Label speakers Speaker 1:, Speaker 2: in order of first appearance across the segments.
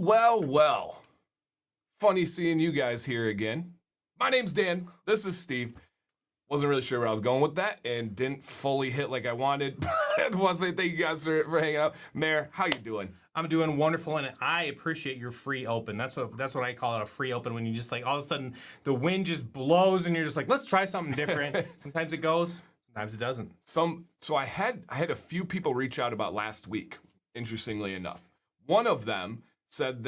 Speaker 1: Well. Funny seeing you guys here again. My name's Dan. This is Steve. Wasn't really sure where I was going with that and didn't fully hit like I wanted. But once I thank you guys for hanging out. Mayor, how you doing?
Speaker 2: I'm doing wonderful, and I appreciate your free open. That's what I call it, a free open, when you just like all of a sudden the wind just blows and you're just like, let's try something different. Sometimes it goes, sometimes it doesn't.
Speaker 1: So I had a few people reach out about last week, interestingly enough. One of them said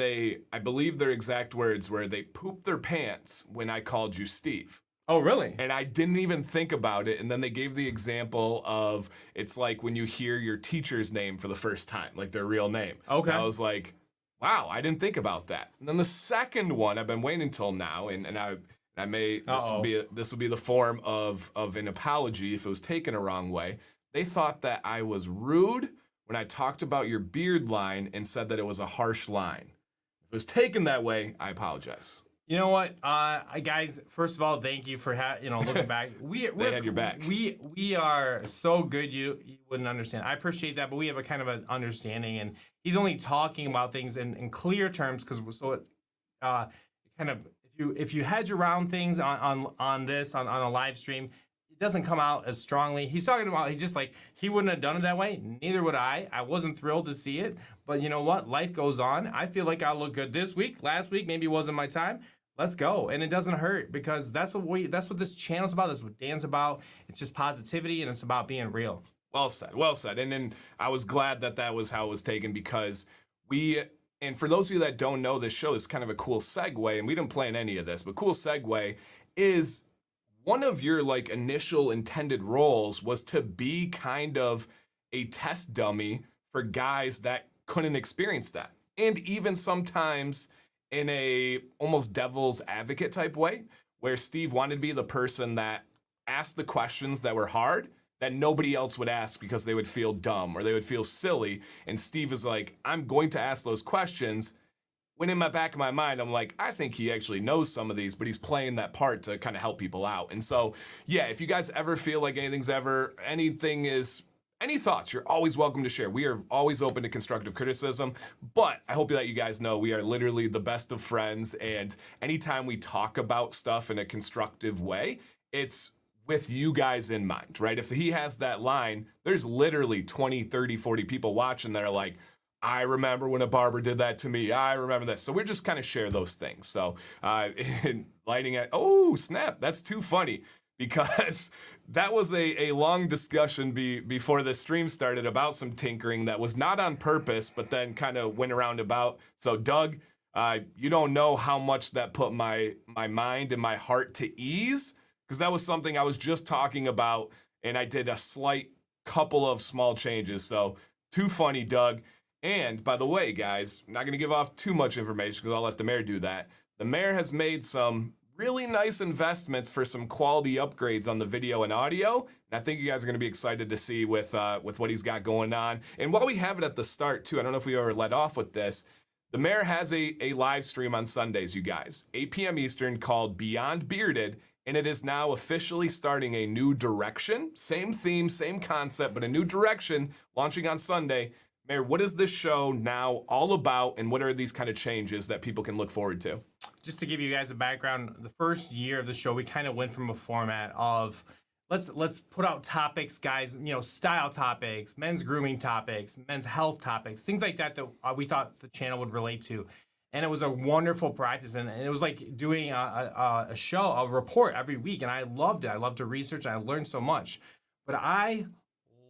Speaker 1: I believe their exact words were they pooped their pants when I called you Steve.
Speaker 2: Oh, really?
Speaker 1: And I didn't even think about it. And then they gave the example of it's like when you hear your teacher's name for the first time, like their real name.
Speaker 2: Okay.
Speaker 1: And I was like, wow, I didn't think about that. And then the second one, I've been waiting until now, and I may this will be the form of an apology if it was taken a wrong way. They thought that I was rude when I talked about your beard line and said that it was a harsh line. If it was taken that way, I apologize.
Speaker 2: You know what, guys? First of all, thank you for looking back.
Speaker 1: They had your back.
Speaker 2: We are so good. You wouldn't understand. I appreciate that, but we have a kind of an understanding, and he's only talking about things in clear terms because if you hedge around things on a live stream, it doesn't come out as strongly. He's talking about he wouldn't have done it that way. Neither would I. I wasn't thrilled to see it, but you know what? Life goes on. I feel like I look good this week. Last week maybe wasn't my time. Let's go, and it doesn't hurt because that's what this channel's about. That's what Dan's about. It's just positivity, and it's about being real.
Speaker 1: Well said. And then I was glad that was how it was taken because and for those of you that don't know, this show is kind of a cool segue, and we didn't plan any of this, but cool segue is one of your initial intended roles was to be kind of a test dummy for guys that couldn't experience that. And even sometimes in a almost devil's advocate type way, where Steve wanted to be the person that asked the questions that were hard that nobody else would ask because they would feel dumb or they would feel silly. And Steve is like, I'm going to ask those questions. When in my back of my mind, I'm like, I think he actually knows some of these, but he's playing that part to kind of help people out. And so, yeah, if you guys ever feel like any thoughts, you're always welcome to share. We are always open to constructive criticism, but I hope that you guys know we are literally the best of friends, and anytime we talk about stuff in a constructive way, it's with you guys in mind, right? If he has that line, there's literally 20, 30, 40 people watching that are like, I remember when a barber did that to me. I remember this. So we're just kind of share those things. So lighting at, oh, snap, that's too funny. Because that was a long discussion before the stream started about some tinkering that was not on purpose, but then kind of went around about. So Doug, you don't know how much that put my mind and my heart to ease, because that was something I was just talking about, and I did a slight couple of small changes. So too funny, Doug. And by the way, guys, I'm not going to give off too much information because I'll let the mayor do that. The mayor has made some really nice investments for some quality upgrades on the video and audio. And I think you guys are going to be excited to see with what he's got going on. And while we have it at the start, too, I don't know if we ever let off with this, the mayor has a live stream on Sundays, you guys, 8 p.m. Eastern, called Beyond Bearded. And it is now officially starting a new direction. Same theme, same concept, but a new direction launching on Sunday. Mayor, what is this show now all about, and what are these kind of changes that people can look forward to?
Speaker 2: Just to give you guys a background, the first year of the show, we kind of went from a format of let's put out topics, guys, style topics, men's grooming topics, men's health topics, things like that we thought the channel would relate to. And it was a wonderful practice, and it was like doing a report every week, and I loved it. I loved to research, and I learned so much. But I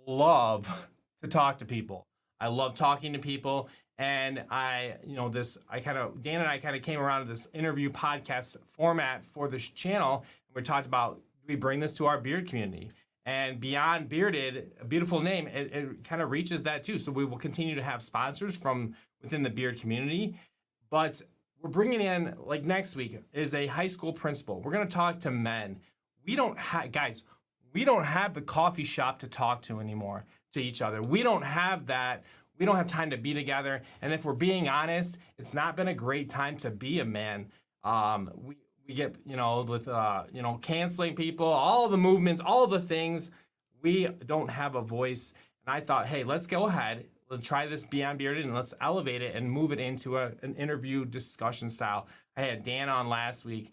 Speaker 2: love to talk to people. I love talking to people, and Dan and I kind of came around to this interview podcast format for this channel, and we talked about, do we bring this to our beard community? And Beyond Bearded, a beautiful name, it kind of reaches that too. So we will continue to have sponsors from within the beard community, but we're bringing in, like next week, is a high school principal. We're going to talk to men. We don't have the coffee shop to talk to anymore, to each other. We don't have that. We don't have time to be together. And if we're being honest, it's not been a great time to be a man. We get, with, canceling people, all the movements, all the things. We don't have a voice. And I thought, hey, let's go ahead. let's try this Beyond Bearded and let's elevate it and move it into an interview discussion style. I had Dan on last week,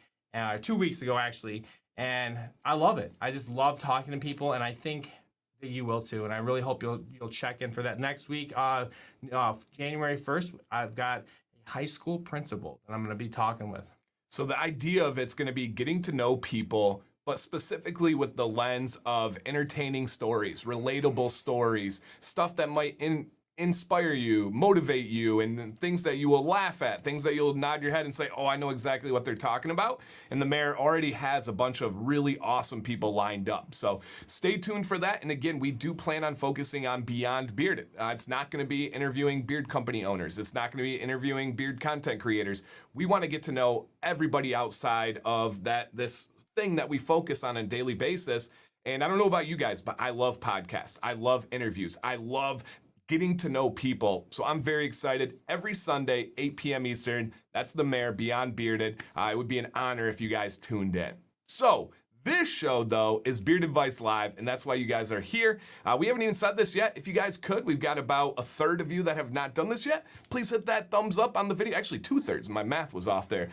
Speaker 2: 2 weeks ago actually, and I love it. I just love talking to people, and I think that you will too. And I really hope you'll check in for that next week. January 1st, I've got a high school principal that I'm going to be talking with.
Speaker 1: So the idea of it's going to be getting to know people, but specifically with the lens of entertaining stories, relatable stories, stuff that might inspire you, motivate you, and things that you will laugh at, things that you'll nod your head and say, oh, I know exactly what they're talking about. And the mayor already has a bunch of really awesome people lined up. So stay tuned for that. And again, we do plan on focusing on Beyond Bearded. It's not going to be interviewing beard company owners. It's not going to be interviewing beard content creators. We want to get to know everybody outside of this thing that we focus on a daily basis. And I don't know about you guys, but I love podcasts. I love interviews. I love getting to know people. So I'm very excited. Every Sunday, 8 p.m. Eastern, that's the mayor, Beyond Bearded. It would be an honor if you guys tuned in. So this show, though, is Beard Advice Live, and that's why you guys are here. We haven't even said this yet. If you guys could, we've got about a third of you that have not done this yet. Please hit that thumbs up on the video. Actually, 2/3. My math was off there.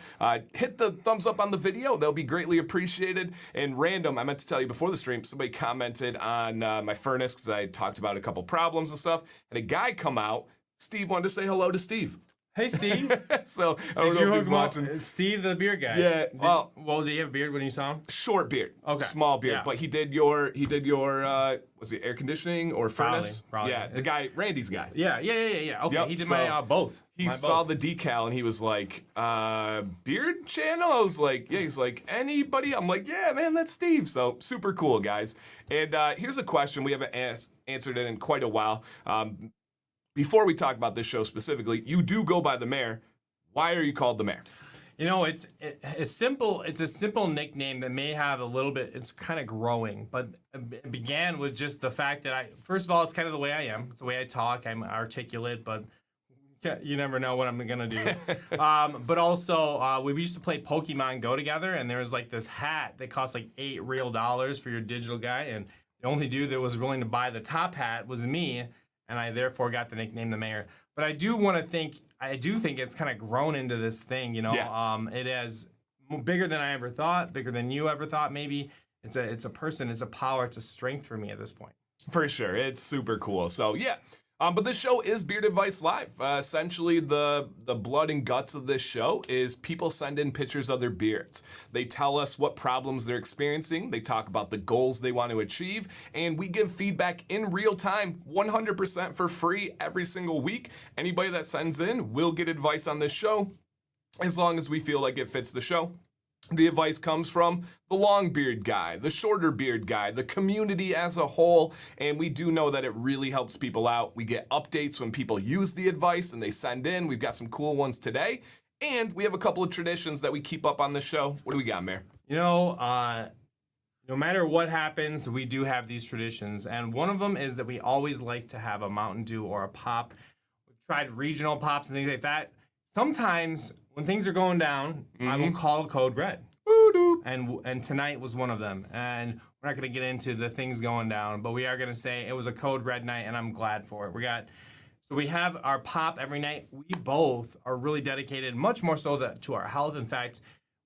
Speaker 1: Hit the thumbs up on the video. They'll be greatly appreciated. And random, I meant to tell you before the stream, somebody commented on my furnace because I talked about a couple problems and stuff. And a guy come out. Steve wanted to say hello to Steve.
Speaker 2: Hey, Steve.
Speaker 1: So I don't know if he's watching.
Speaker 2: Steve, the beard guy.
Speaker 1: Yeah.
Speaker 2: Well, did he have a beard when you saw him?
Speaker 1: Short beard.
Speaker 2: Okay.
Speaker 1: Small beard.
Speaker 2: Yeah.
Speaker 1: But he did your was it air conditioning or furnace?
Speaker 2: Probably.
Speaker 1: Yeah, the guy, Randy's guy.
Speaker 2: Yeah. Okay,
Speaker 1: Yep,
Speaker 2: he did
Speaker 1: so
Speaker 2: my both.
Speaker 1: He saw the decal and he was like, beard channel? I was like, yeah. He's like, anybody? I'm like, yeah, man, that's Steve. So super cool, guys. And here's a question. We haven't answered it in quite a while. Before we talk about this show specifically, you do go by the mayor. Why are you called the mayor?
Speaker 2: You know, it's a simple nickname that may have a little bit, it's kind of growing, but it began with just the fact that first of all, it's kind of the way I am. It's the way I talk. I'm articulate, but you never know what I'm going to do. But also, we used to play Pokemon Go together, and there was like this hat that cost like $8 real for your digital guy, and the only dude that was willing to buy the top hat was me, and I therefore got the nickname the mayor. But I do think it's kind of grown into this thing, you know.
Speaker 1: Yeah.
Speaker 2: It is bigger than I ever thought, bigger than you ever thought. Maybe it's a person, it's a power, it's a strength for me at this point.
Speaker 1: For sure, it's super cool. So yeah. But this show is Beard Advice Live. Essentially, the blood and guts of this show is people send in pictures of their beards. They tell us what problems they're experiencing. They talk about the goals they want to achieve. And we give feedback in real time, 100% for free every single week. Anybody that sends in will get advice on this show as long as we feel like it fits the show. The advice comes from the long beard guy, the shorter beard guy, the community as a whole, and we do know that it really helps people out. We get updates when people use the advice and they send in. We've got some cool ones today, and we have a couple of traditions that we keep up on the show. What do we got, Mayor?
Speaker 2: You know, no matter what happens, we do have these traditions, and one of them is that we always like to have a Mountain Dew or a pop. We've tried regional pops and things like that. Sometimes when things are going down, I will call Code Red. And tonight was one of them. And we're not going to get into the things going down, but we are going to say it was a Code Red night, and I'm glad for it. So we have our pop every night. We both are really dedicated, much more so to our health. In fact,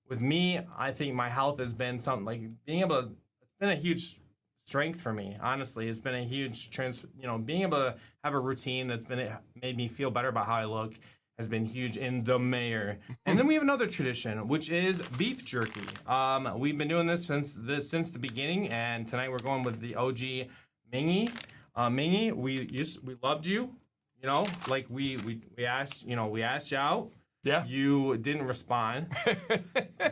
Speaker 2: with me, I think my health has been something like it's been a huge strength for me. Honestly, it's been a huge being able to have a routine that's made me feel better about how I look has been huge in the mayor. And then we have another tradition, which is beef jerky. We've been doing this since the beginning, and tonight we're going with the OG Mingy. Mingy, we loved you. You know, like we asked you out.
Speaker 1: Yeah.
Speaker 2: You didn't respond,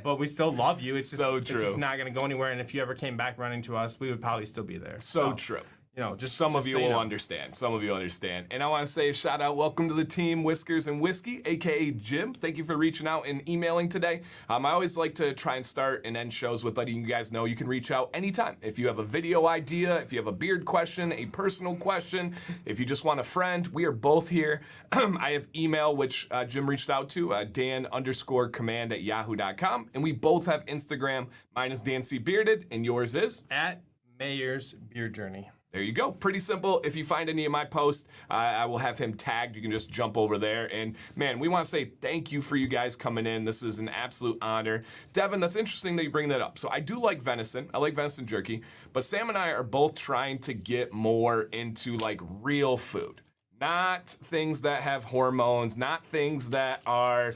Speaker 2: but we still love you. It's just,
Speaker 1: so true.
Speaker 2: It's just not going to go anywhere. And if you ever came back running to us, we would probably still be there.
Speaker 1: So true.
Speaker 2: You know, just
Speaker 1: some of you
Speaker 2: so
Speaker 1: will understand. Some of you understand. And I want to say a shout out, welcome to the team, Whiskers and Whiskey, aka Jim. Thank you for reaching out and emailing today. I always like to try and start and end shows with letting you guys know you can reach out anytime. If you have a video idea, if you have a beard question, a personal question, if you just want a friend, we are both here. I have email, which Jim reached out to, dan_command@yahoo.com. And we both have Instagram. Mine is Dan C. Bearded, and yours is?
Speaker 2: At Mayor's Beard Journey.
Speaker 1: There you go. Pretty simple. If you find any of my posts, I will have him tagged. You can just jump over there. And man, we want to say thank you for you guys coming in. This is an absolute honor. Devin, that's interesting that you bring that up. So I do like venison. I like venison jerky. But Sam and I are both trying to get more into like real food. Not things that have hormones, not things that are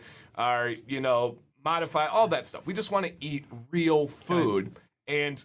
Speaker 1: modified, all that stuff. We just want to eat real food. And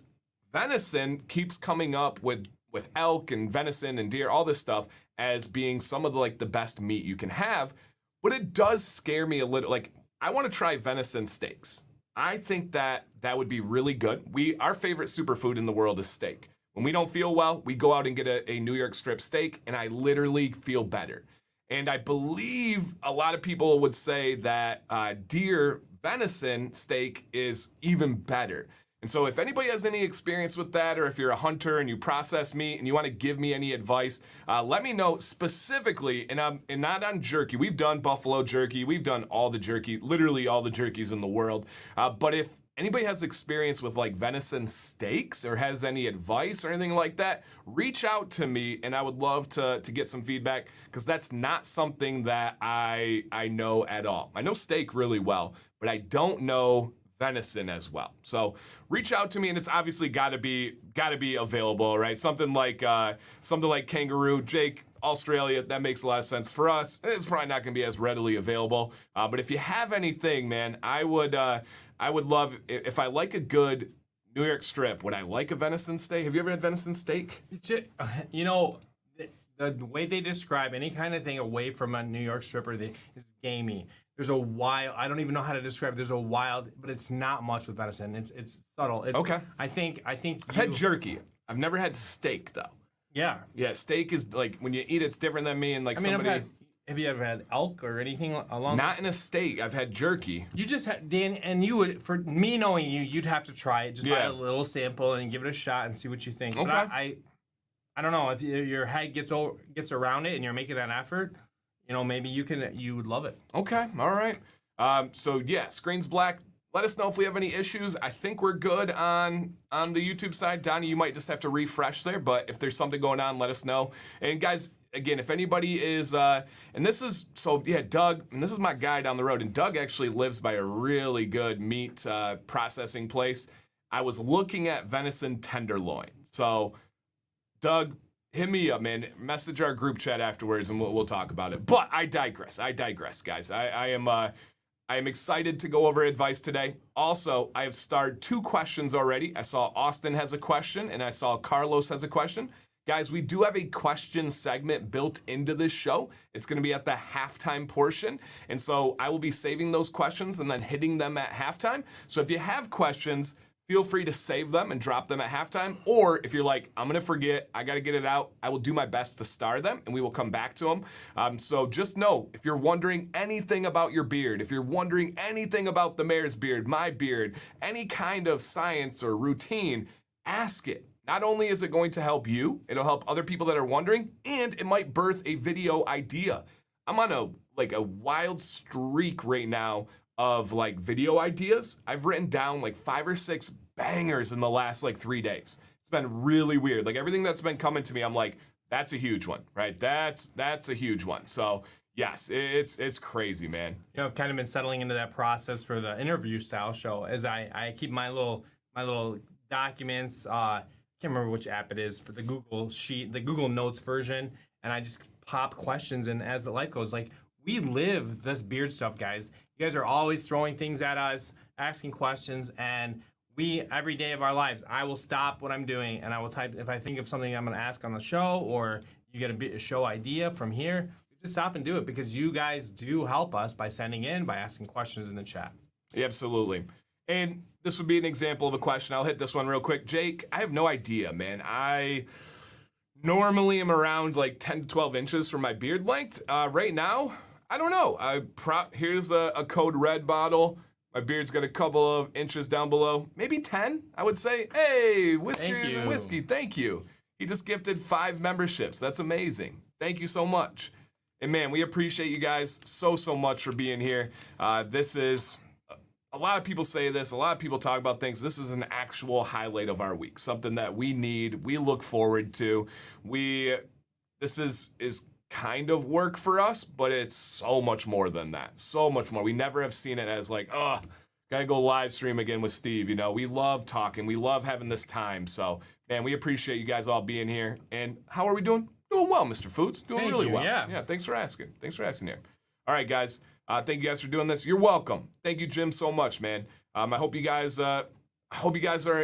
Speaker 1: venison keeps coming up with elk and venison and deer, all this stuff, as being some of the best meat you can have. But it does scare me a little. Like, I want to try venison steaks. I think that would be really good. Our favorite superfood in the world is steak. When we don't feel well, we go out and get a New York strip steak, and I literally feel better. And I believe a lot of people would say that deer venison steak is even better. And so if anybody has any experience with that, or if you're a hunter and you process meat and you want to give me any advice, let me know specifically, and not on jerky. We've done buffalo jerky. We've done all the jerky, literally all the jerkies in the world. But if anybody has experience with like venison steaks or has any advice or anything like that, reach out to me, and I would love to get some feedback, because that's not something that I know at all. I know steak really well, but I don't know venison as well. So reach out to me, and it's obviously got to be available, right? Something like kangaroo, Jake, Australia, that makes a lot of sense. For us, it's probably not going to be as readily available. But if you have anything, man, I would love, if I like a good New York strip, would I like a venison steak? Have you ever had venison steak?
Speaker 2: The way they describe any kind of thing away from a New York stripper is gamey. There's a wild, I don't even know how to describe it. There's a wild, but it's not much with venison. It's subtle.
Speaker 1: Okay.
Speaker 2: I think
Speaker 1: I've had jerky. I've never had steak though.
Speaker 2: Yeah.
Speaker 1: Yeah, steak is like, when you eat it's different than me, and like somebody.
Speaker 2: Have you ever had elk or anything along?
Speaker 1: Not in a steak. I've had jerky.
Speaker 2: You just had, Dan, and you would, for me knowing you, you'd have to try it. Just buy a little sample and give it a shot and see what you think.
Speaker 1: Okay.
Speaker 2: But I don't know, if your head gets around it and you're making an effort, maybe you would love it.
Speaker 1: Okay, all right. So yeah, screen's black. Let us know if we have any issues. I think we're good on the YouTube side. Donnie, you might just have to refresh there, but if there's something going on, let us know. And guys, again, if anybody is, Doug, and this is my guy down the road, and Doug actually lives by a really good meat processing place. I was looking at venison tenderloin. So, Doug, hit me up, man. Message our group chat afterwards, and we'll talk about it. But I digress, guys. I am excited to go over advice today. Also, I have starred 2 questions already. I saw Austin has a question, and I saw Carlos has a question. Guys, we do have a question segment built into this show. It's going to be at the halftime portion. And so I will be saving those questions and then hitting them at halftime. So if you have questions, feel free to save them and drop them at halftime. Or if you're like, I'm going to forget, I got to get it out, I will do my best to star them, and we will come back to them. So just know, if you're wondering anything about your beard, if you're wondering anything about the mayor's beard, my beard, any kind of science or routine, ask it. Not only is it going to help you, it'll help other people that are wondering, and it might birth a video idea. I'm on a wild streak right now of video ideas. I've written down 5 or 6 bangers in the last 3 days. It's been really weird. Everything that's been coming to me, I'm like, that's a huge one, right? That's a huge one. So yes, it's crazy, man.
Speaker 2: I've kind of been settling into that process for the interview style show, as I keep my little documents. Can't remember which app it is for the Google Sheet, the Google Notes version, and I just pop questions. And as the life goes, we live this beard stuff, guys. You guys are always throwing things at us, asking questions, and every day of our lives, I will stop what I'm doing and I will type, if I think of something I'm going to ask on the show, or you get a show idea from here, just stop and do it, because you guys do help us by sending in, by asking questions in the chat.
Speaker 1: Yeah, absolutely. And this would be an example of a question. I'll hit this one real quick. Jake, I have no idea, man. I normally am around 10 to 12 inches for my beard length. Right now, I don't know. Here's a Code Red bottle. My beard's got a couple of inches down below. Maybe 10, I would say. Hey, Whiskers and Whiskey, thank you. He just gifted 5 memberships. That's amazing. Thank you so much. And man, we appreciate you guys so much for being here. This is a lot of people say this, a lot of people talk about things. This is an actual highlight of our week, something that we need, we look forward to. This is kind of work for us, but it's so much more than that. So much more. We never have seen it as like, oh, gotta go live stream again with Steve. You know, we love talking. We love having this time. So, man, we appreciate you guys all being here. And how are we doing? Doing well, Mr. Foods. Doing really well. Yeah, thanks for asking. Thanks for asking here. All right, guys. Thank you guys for doing this. You're welcome. Thank you, Jim, so much, man. I hope you guys are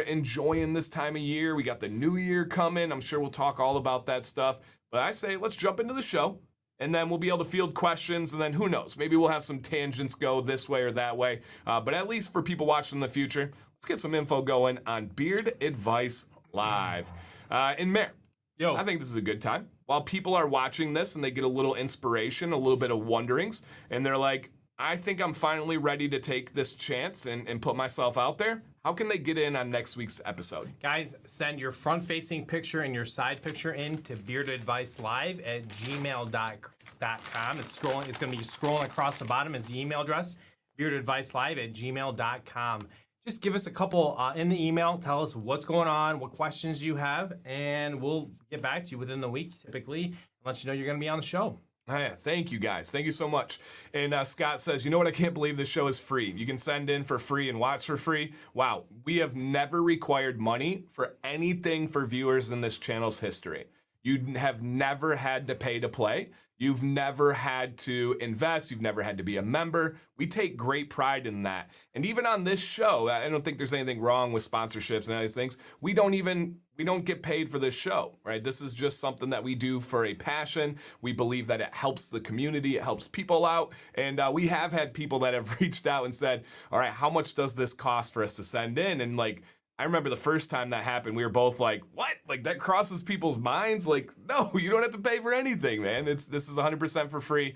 Speaker 1: enjoying this time of year. We got the new year coming. I'm sure we'll talk all about that stuff. But I say let's jump into the show, and then we'll be able to field questions, and then who knows? Maybe we'll have some tangents go this way or that way. But at least for people watching in the future, let's get some info going on Beard Advice Live. And Mayor,
Speaker 2: Yo.
Speaker 1: I think this is a good time. While people are watching this and they get a little inspiration, a little bit of wonderings, and they're like, I think I'm finally ready to take this chance and put myself out there. How can they get in on next week's episode?
Speaker 2: Guys, send your front-facing picture and your side picture in to beardadvicelive@gmail.com. It's going to be scrolling across the bottom is the email address, beardadvicelive@gmail.com. Just give us a couple in the email. Tell us what's going on, what questions you have, and we'll get back to you within the week, typically, and let you know you're going to be on the show.
Speaker 1: Oh, yeah, thank you guys. Thank you so much. And Scott says, you know what? I can't believe this show is free. You can send in for free and watch for free. Wow, we have never required money for anything for viewers in this channel's history. You have never had to pay to play. You've never had to invest. You've never had to be a member. We take great pride in that. And even on this show, I don't think there's anything wrong with sponsorships and all these things. We don't get paid for this show, right? This is just something that we do for a passion. We believe that it helps the community. It helps people out. And we have had people that have reached out and said, all right, how much does this cost for us to send in? And like, I remember the first time that happened, we were both like, what? Like that crosses people's minds? Like, no, you don't have to pay for anything, man. This is 100% for free.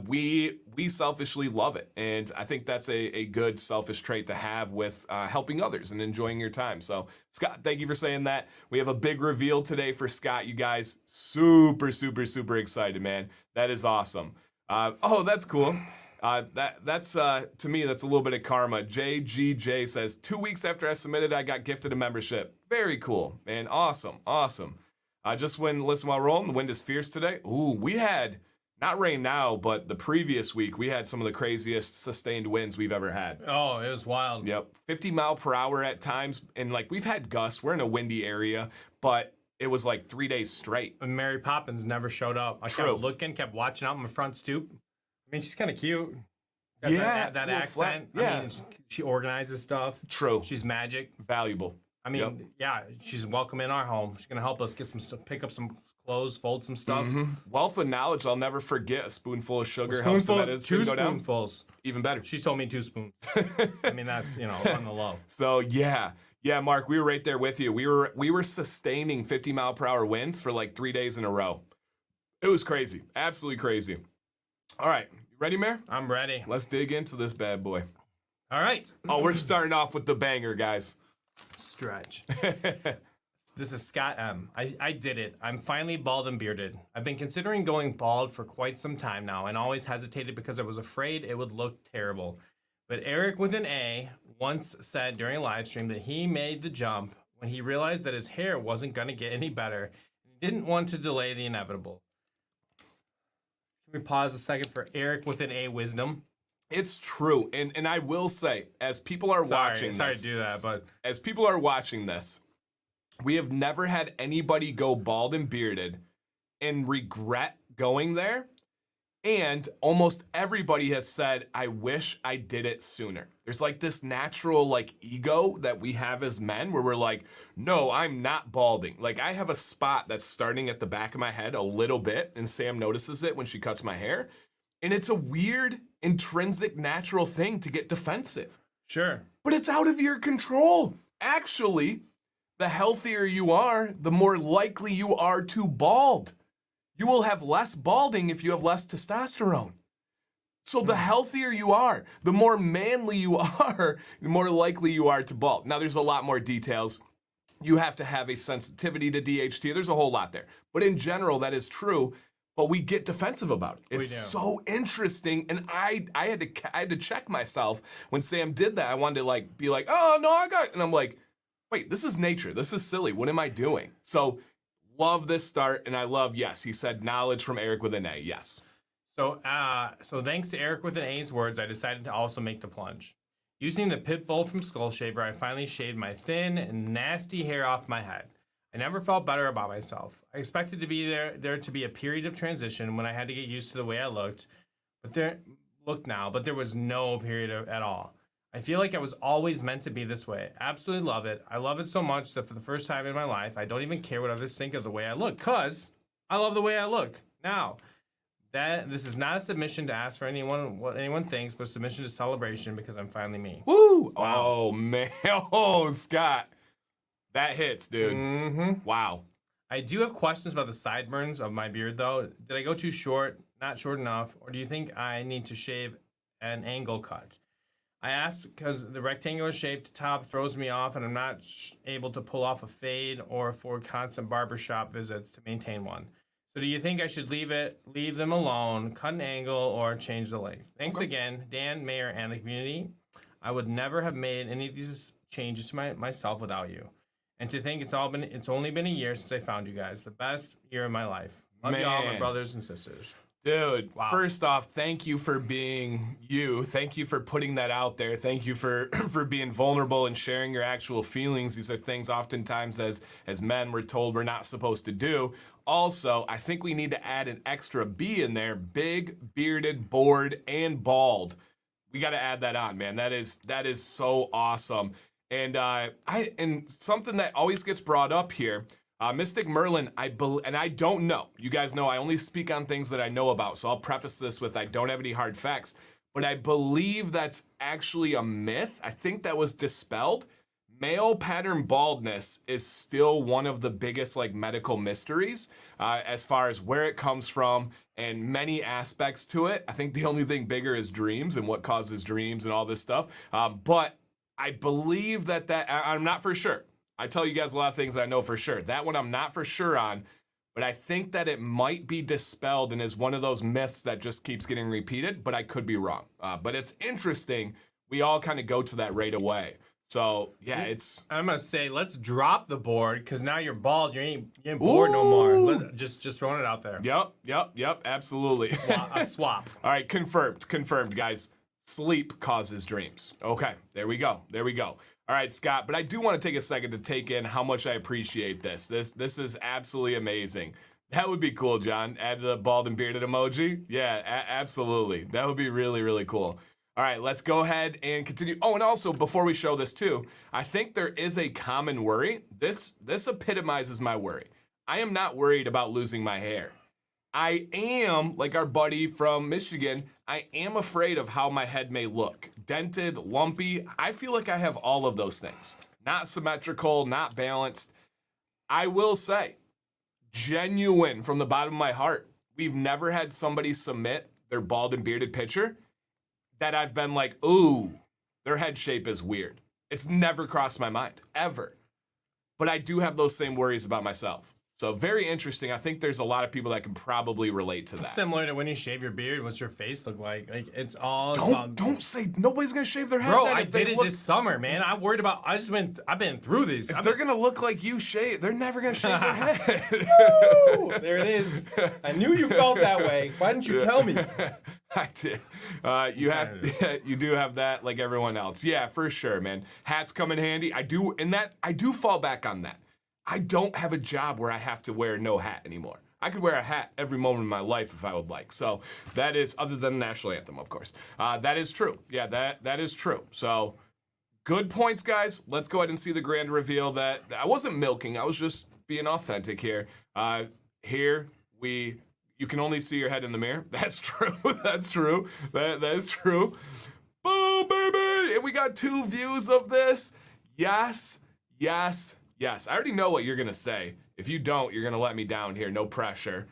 Speaker 1: We selfishly love it. And I think that's a good selfish trait to have with helping others and enjoying your time. So Scott, thank you for saying that. We have a big reveal today for Scott, you guys. Super, super, super excited, man. That is awesome. Oh, that's cool. That's to me, that's a little bit of karma. JGJ says, 2 weeks after I submitted, I got gifted a membership. Very cool, man. Awesome. Just listen while rolling. The wind is fierce today. Ooh, we had, not rain now, but the previous week, we had some of the craziest sustained winds we've ever had.
Speaker 2: Oh, it was wild.
Speaker 1: Yep. 50 mile per hour at times. And like, we've had gusts. We're in a windy area, but it was like 3 days straight.
Speaker 2: And Mary Poppins never showed up. I kept looking, kept watching out on my front stoop. I mean, she's kind of cute. Got that accent.
Speaker 1: Yeah.
Speaker 2: I mean, she organizes stuff.
Speaker 1: True.
Speaker 2: She's magic.
Speaker 1: Valuable.
Speaker 2: I mean, yeah, she's welcome in our home. She's gonna help us get some stuff, pick up some clothes, fold some stuff.
Speaker 1: Mm-hmm. Wealth of knowledge. I'll never forget. A spoonful of sugar helps the medicine go down.
Speaker 2: 2 spoonfuls.
Speaker 1: Even better.
Speaker 2: She's told me 2 spoons. I mean, that's on the low.
Speaker 1: So yeah, Mark, we were right there with you. We were sustaining 50 mile per hour winds for like 3 days in a row. It was crazy. Absolutely crazy. All right. Ready, Mayor?
Speaker 2: I'm ready.
Speaker 1: Let's dig into this bad boy.
Speaker 2: All right.
Speaker 1: Oh, we're starting off with the banger, guys.
Speaker 2: Stretch. This is Scott M. I did it. I'm finally bald and bearded. I've been considering going bald for quite some time now and always hesitated because I was afraid it would look terrible. But Eric with an A once said during a live stream that he made the jump when he realized that his hair wasn't going to get any better and didn't want to delay the inevitable. Can we pause a second for Eric with an A wisdom?
Speaker 1: It's true. And I will say, as people are watching
Speaker 2: Sorry
Speaker 1: this,
Speaker 2: to do that, but
Speaker 1: as people are watching this, we have never had anybody go bald and bearded and regret going there. And almost everybody has said, I wish I did it sooner. There's like this natural like ego that we have as men where we're like, no, I'm not balding. Like I have a spot that's starting at the back of my head a little bit, and Sam notices it when she cuts my hair. And it's a weird, intrinsic, natural thing to get defensive.
Speaker 2: sure.
Speaker 1: But it's out of your control. Actually, the healthier you are, the more likely you are to bald. You will have less balding if you have less testosterone. So the healthier you are, the more manly you are, the more likely you are to bald. Now, there's a lot more details. You have to have a sensitivity to DHT. There's a whole lot there. But in general, that is true. but we get defensive about it. It's
Speaker 2: do.
Speaker 1: so interesting, and I had to check myself when Sam did that. I wanted to like be like, oh no, and I'm like, wait, this is nature. This is silly. What am I doing? So love this start, and I love, yes, he said knowledge from Eric with an A. Yes.
Speaker 2: So, so thanks to Eric with an A's words, I decided to also make the plunge. Using the Pit Bull from Skull Shaver, I finally shaved my thin and nasty hair off my head. I never felt better about myself. I expected to be there to be a period of transition when I had to get used to the way I looked, but there was no period at all. I feel like I was always meant to be this way. Absolutely love it. I love it so much that for the first time in my life, I don't even care what others think of the way I look, cause I love the way I look now. This is not a submission to ask for what anyone thinks, but a submission to celebration because I'm finally me.
Speaker 1: Woo! Wow. Oh man, oh Scott, that hits, dude.
Speaker 2: Mm-hmm.
Speaker 1: Wow.
Speaker 2: I do have questions about the sideburns of my beard, though. Did I go too short, not short enough, or do you think I need to shave an angle cut? I ask because the rectangular shaped top throws me off, and I'm not able to pull off a fade or afford constant barbershop visits to maintain one. So do you think I should leave them alone, cut an angle, or change the length? Thanks again, Dan, Mayor, and the community. I would never have made any of these changes to myself without you. And to think it's only been a year since I found you guys. The best year of my life. Love y'all, my brothers and sisters.
Speaker 1: Dude, First off, thank you for being you. Thank you for putting that out there. Thank you for for being vulnerable and sharing your actual feelings. These are things oftentimes as men we're told we're not supposed to do. Also, I think we need to add an extra B in there. Big, bearded, bored, and bald. We got to add that on, man. That is so awesome. And and something that always gets brought up here, Mystic Merlin, and I don't know. You guys know I only speak on things that I know about, so I'll preface this with I don't have any hard facts, but I believe that's actually a myth. I think that was dispelled. Male pattern baldness is still one of the biggest like medical mysteries as far as where it comes from and many aspects to it. I think the only thing bigger is dreams and what causes dreams and all this stuff. But I believe that I'm not for sure. I tell you guys a lot of things I know for sure. That one I'm not for sure on, but I think that it might be dispelled and is one of those myths that just keeps getting repeated, but I could be wrong. But it's interesting. We all kind of go to that right away. So, yeah,
Speaker 2: I'm going to say, let's drop the board, because now you're bald. You ain't bored no more. Just throwing it out there.
Speaker 1: Yep, absolutely.
Speaker 2: A swap.
Speaker 1: All right, confirmed, guys. Sleep causes dreams. Okay, there we go. All right, Scott, but I do want to take a second to take in how much I appreciate this. This is absolutely amazing. That would be cool, John. Add the bald and bearded emoji. Yeah, absolutely. That would be really, really cool. All right, let's go ahead and continue. Oh, and also, before we show this too, I think there is a common worry. This epitomizes my worry. I am not worried about losing my hair. I am, like our buddy from Michigan, I am afraid of how my head may look. Dented, lumpy. I feel like I have all of those things. Not symmetrical, not balanced. I will say, genuine from the bottom of my heart, we've never had somebody submit their bald and bearded picture that I've been like, ooh, their head shape is weird. It's never crossed my mind, ever. But I do have those same worries about myself. So very interesting. I think there's a lot of people that can probably relate to that.
Speaker 2: Similar to when you shave your beard, what's your face look like? Like it's all.
Speaker 1: Don't say nobody's gonna shave their head.
Speaker 2: Bro, I did it this summer, man. I'm worried about. I've been through these.
Speaker 1: If they're gonna look like you shave, they're never gonna shave their head.
Speaker 2: Woo! There it is. I knew you felt that way. Why didn't you tell me?
Speaker 1: I did. You do have that like everyone else. Yeah, for sure, man. Hats come in handy. I do fall back on that. I don't have a job where I have to wear no hat anymore. I could wear a hat every moment of my life if I would like. So that is, other than the national anthem, of course. That is true. Yeah, that is true. So good points, guys. Let's go ahead and see the grand reveal that I wasn't milking. I was just being authentic here. You can only see your head in the mirror. That's true. That's true. That is true. Boom, baby. And we got 2 views of this. Yes. I already know what you're going to say. If you don't, you're going to let me down here. No pressure.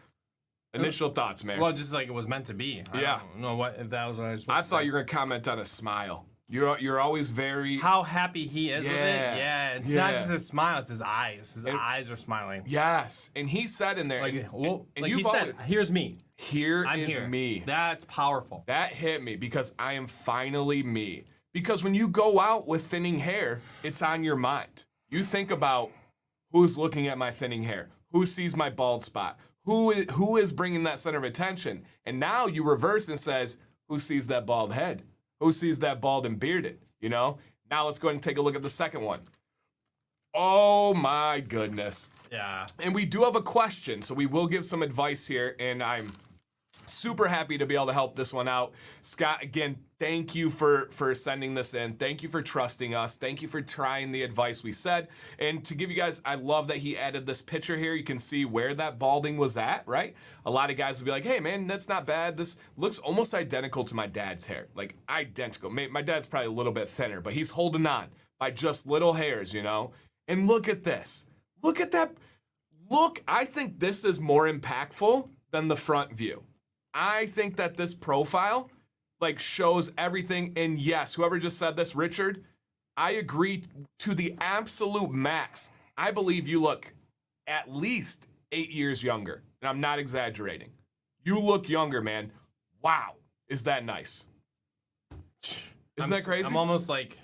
Speaker 1: Initial thoughts, man.
Speaker 2: Well, just like it was meant to be. I don't know if that was what I was supposed to say.
Speaker 1: I thought you were going to comment on a smile. You're always very
Speaker 2: how happy he is with it.
Speaker 1: Yeah,
Speaker 2: Yeah, it's not
Speaker 1: yeah.
Speaker 2: just his smile; it's his eyes. His eyes are smiling.
Speaker 1: yes. And he said in there,
Speaker 2: Like,
Speaker 1: and
Speaker 2: like he
Speaker 1: you've
Speaker 2: said,
Speaker 1: always,
Speaker 2: "Here's me.
Speaker 1: here
Speaker 2: I'm
Speaker 1: is
Speaker 2: here."
Speaker 1: me.
Speaker 2: That's powerful.
Speaker 1: That hit me because I am finally me. Because when you go out with thinning hair, it's on your mind. You think about who's looking at my thinning hair, who sees my bald spot, who is bringing that center of attention. And now you reverse and says, who sees that bald head? Who sees that bald and bearded? You know? Now let's go ahead and take a look at the second one. Oh my goodness.
Speaker 2: Yeah.
Speaker 1: And we do have a question, so we will give some advice here, and I'm super happy to be able to help this one out. Scott, again, thank you for sending this in. Thank you for trusting us. Thank you for trying the advice we said. And to give you guys, I love that he added this picture here. You can see where that balding was at, right? A lot of guys would be like, hey man, that's not bad. This looks almost identical to my dad's hair. Like identical. My dad's probably a little bit thinner, but he's holding on by just little hairs, you know? And look at this. Look at that. Look, I think this is more impactful than the front view. I think that this profile like shows everything. And yes, whoever just said this, Richard, I agree to the absolute max. I believe you look at least 8 years younger. And I'm not exaggerating. You look younger, man. Wow. Is that nice? Isn't that crazy?
Speaker 2: I'm almost like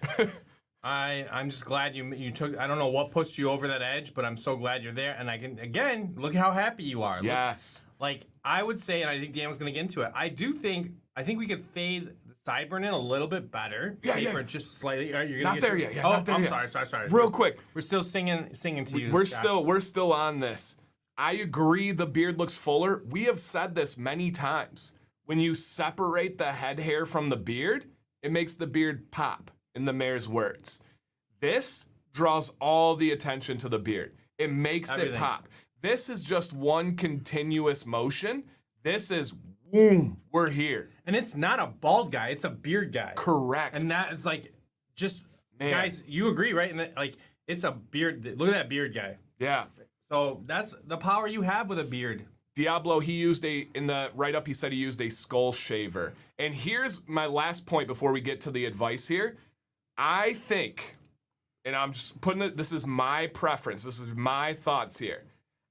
Speaker 2: I'm just glad you took. I don't know what pushed you over that edge, but I'm so glad you're there. And I can again look how happy you are.
Speaker 1: Yes.
Speaker 2: Like I would say, and I think Dan was going to get into it. I think we could fade the sideburn in a little bit better.
Speaker 1: Yeah,
Speaker 2: Taper
Speaker 1: yeah.
Speaker 2: Just slightly. You're gonna
Speaker 1: Not
Speaker 2: get
Speaker 1: there
Speaker 2: to,
Speaker 1: yet. Yeah,
Speaker 2: oh,
Speaker 1: not there
Speaker 2: I'm
Speaker 1: yet.
Speaker 2: sorry.
Speaker 1: Real quick.
Speaker 2: We're still singing to you.
Speaker 1: We're
Speaker 2: Scott.
Speaker 1: still on this. I agree the beard looks fuller. We have said this many times. When you separate the head hair from the beard, it makes the beard pop, in the mayor's words. This draws all the attention to the beard. It makes it pop. This is just one continuous motion. This is, boom, we're here.
Speaker 2: And it's not a bald guy, it's a beard guy.
Speaker 1: Correct.
Speaker 2: And that is like, just,
Speaker 1: Man.
Speaker 2: guys, you agree, right? And like, it's a beard, look at that beard guy.
Speaker 1: Yeah.
Speaker 2: So that's the power you have with a beard.
Speaker 1: Diablo, he used in the write-up, he said he used a skull shaver. And here's my last point before we get to the advice here. I think, and I'm just putting it, this is my preference, this is my thoughts here.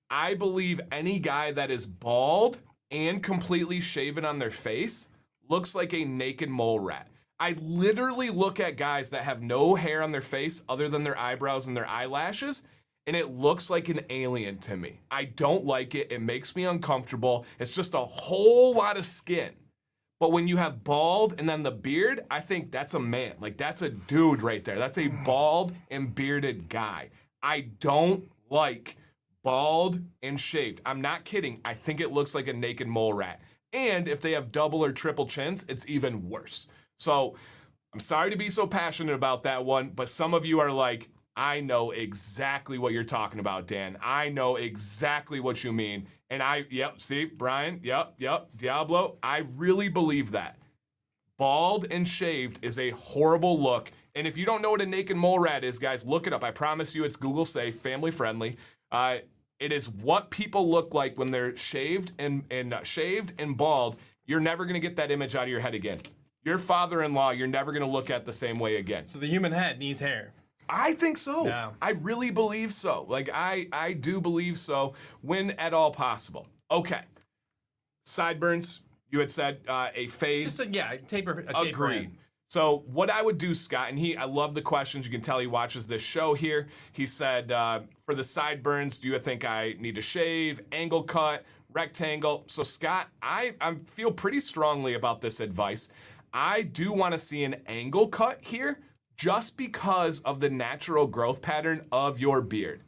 Speaker 1: I believe any guy that is bald and completely shaven on their face looks like a naked mole rat. I literally look at guys that have no hair on their face other than their eyebrows and their eyelashes, and it looks like an alien to me. I don't like it. It makes me uncomfortable. It's just a whole lot of skin. But when you have bald and then the beard, I think that's a man. Like, that's a dude right there. That's a bald and bearded guy. I don't like bald and shaved. I'm not kidding. I think it looks like a naked mole rat. And if they have double or triple chins, it's even worse. So I'm sorry to be so passionate about that one, but some of you are like, I know exactly what you're talking about, Dan. I know exactly what you mean. And see, Brian, Diablo, I really believe that. Bald and shaved is a horrible look. And if you don't know what a naked mole rat is, guys, look it up. I promise you it's Google safe, family friendly. It is what people look like when they're shaved and bald. You're never gonna get that image out of your head again. Your father-in-law, you're never gonna look at the same way again.
Speaker 2: So the human head needs hair.
Speaker 1: I think so.
Speaker 2: Yeah.
Speaker 1: I really believe so. Like, I do believe so when at all possible. Okay. Sideburns, you had said a fade.
Speaker 2: Just taper.
Speaker 1: Agreed.
Speaker 2: In.
Speaker 1: So what I would do, Scott, and I love the questions. You can tell he watches this show here. He said, for the sideburns, do you think I need to shave, angle cut, rectangle? So Scott, I feel pretty strongly about this advice. I do want to see an angle cut here, just because of the natural growth pattern of your beard.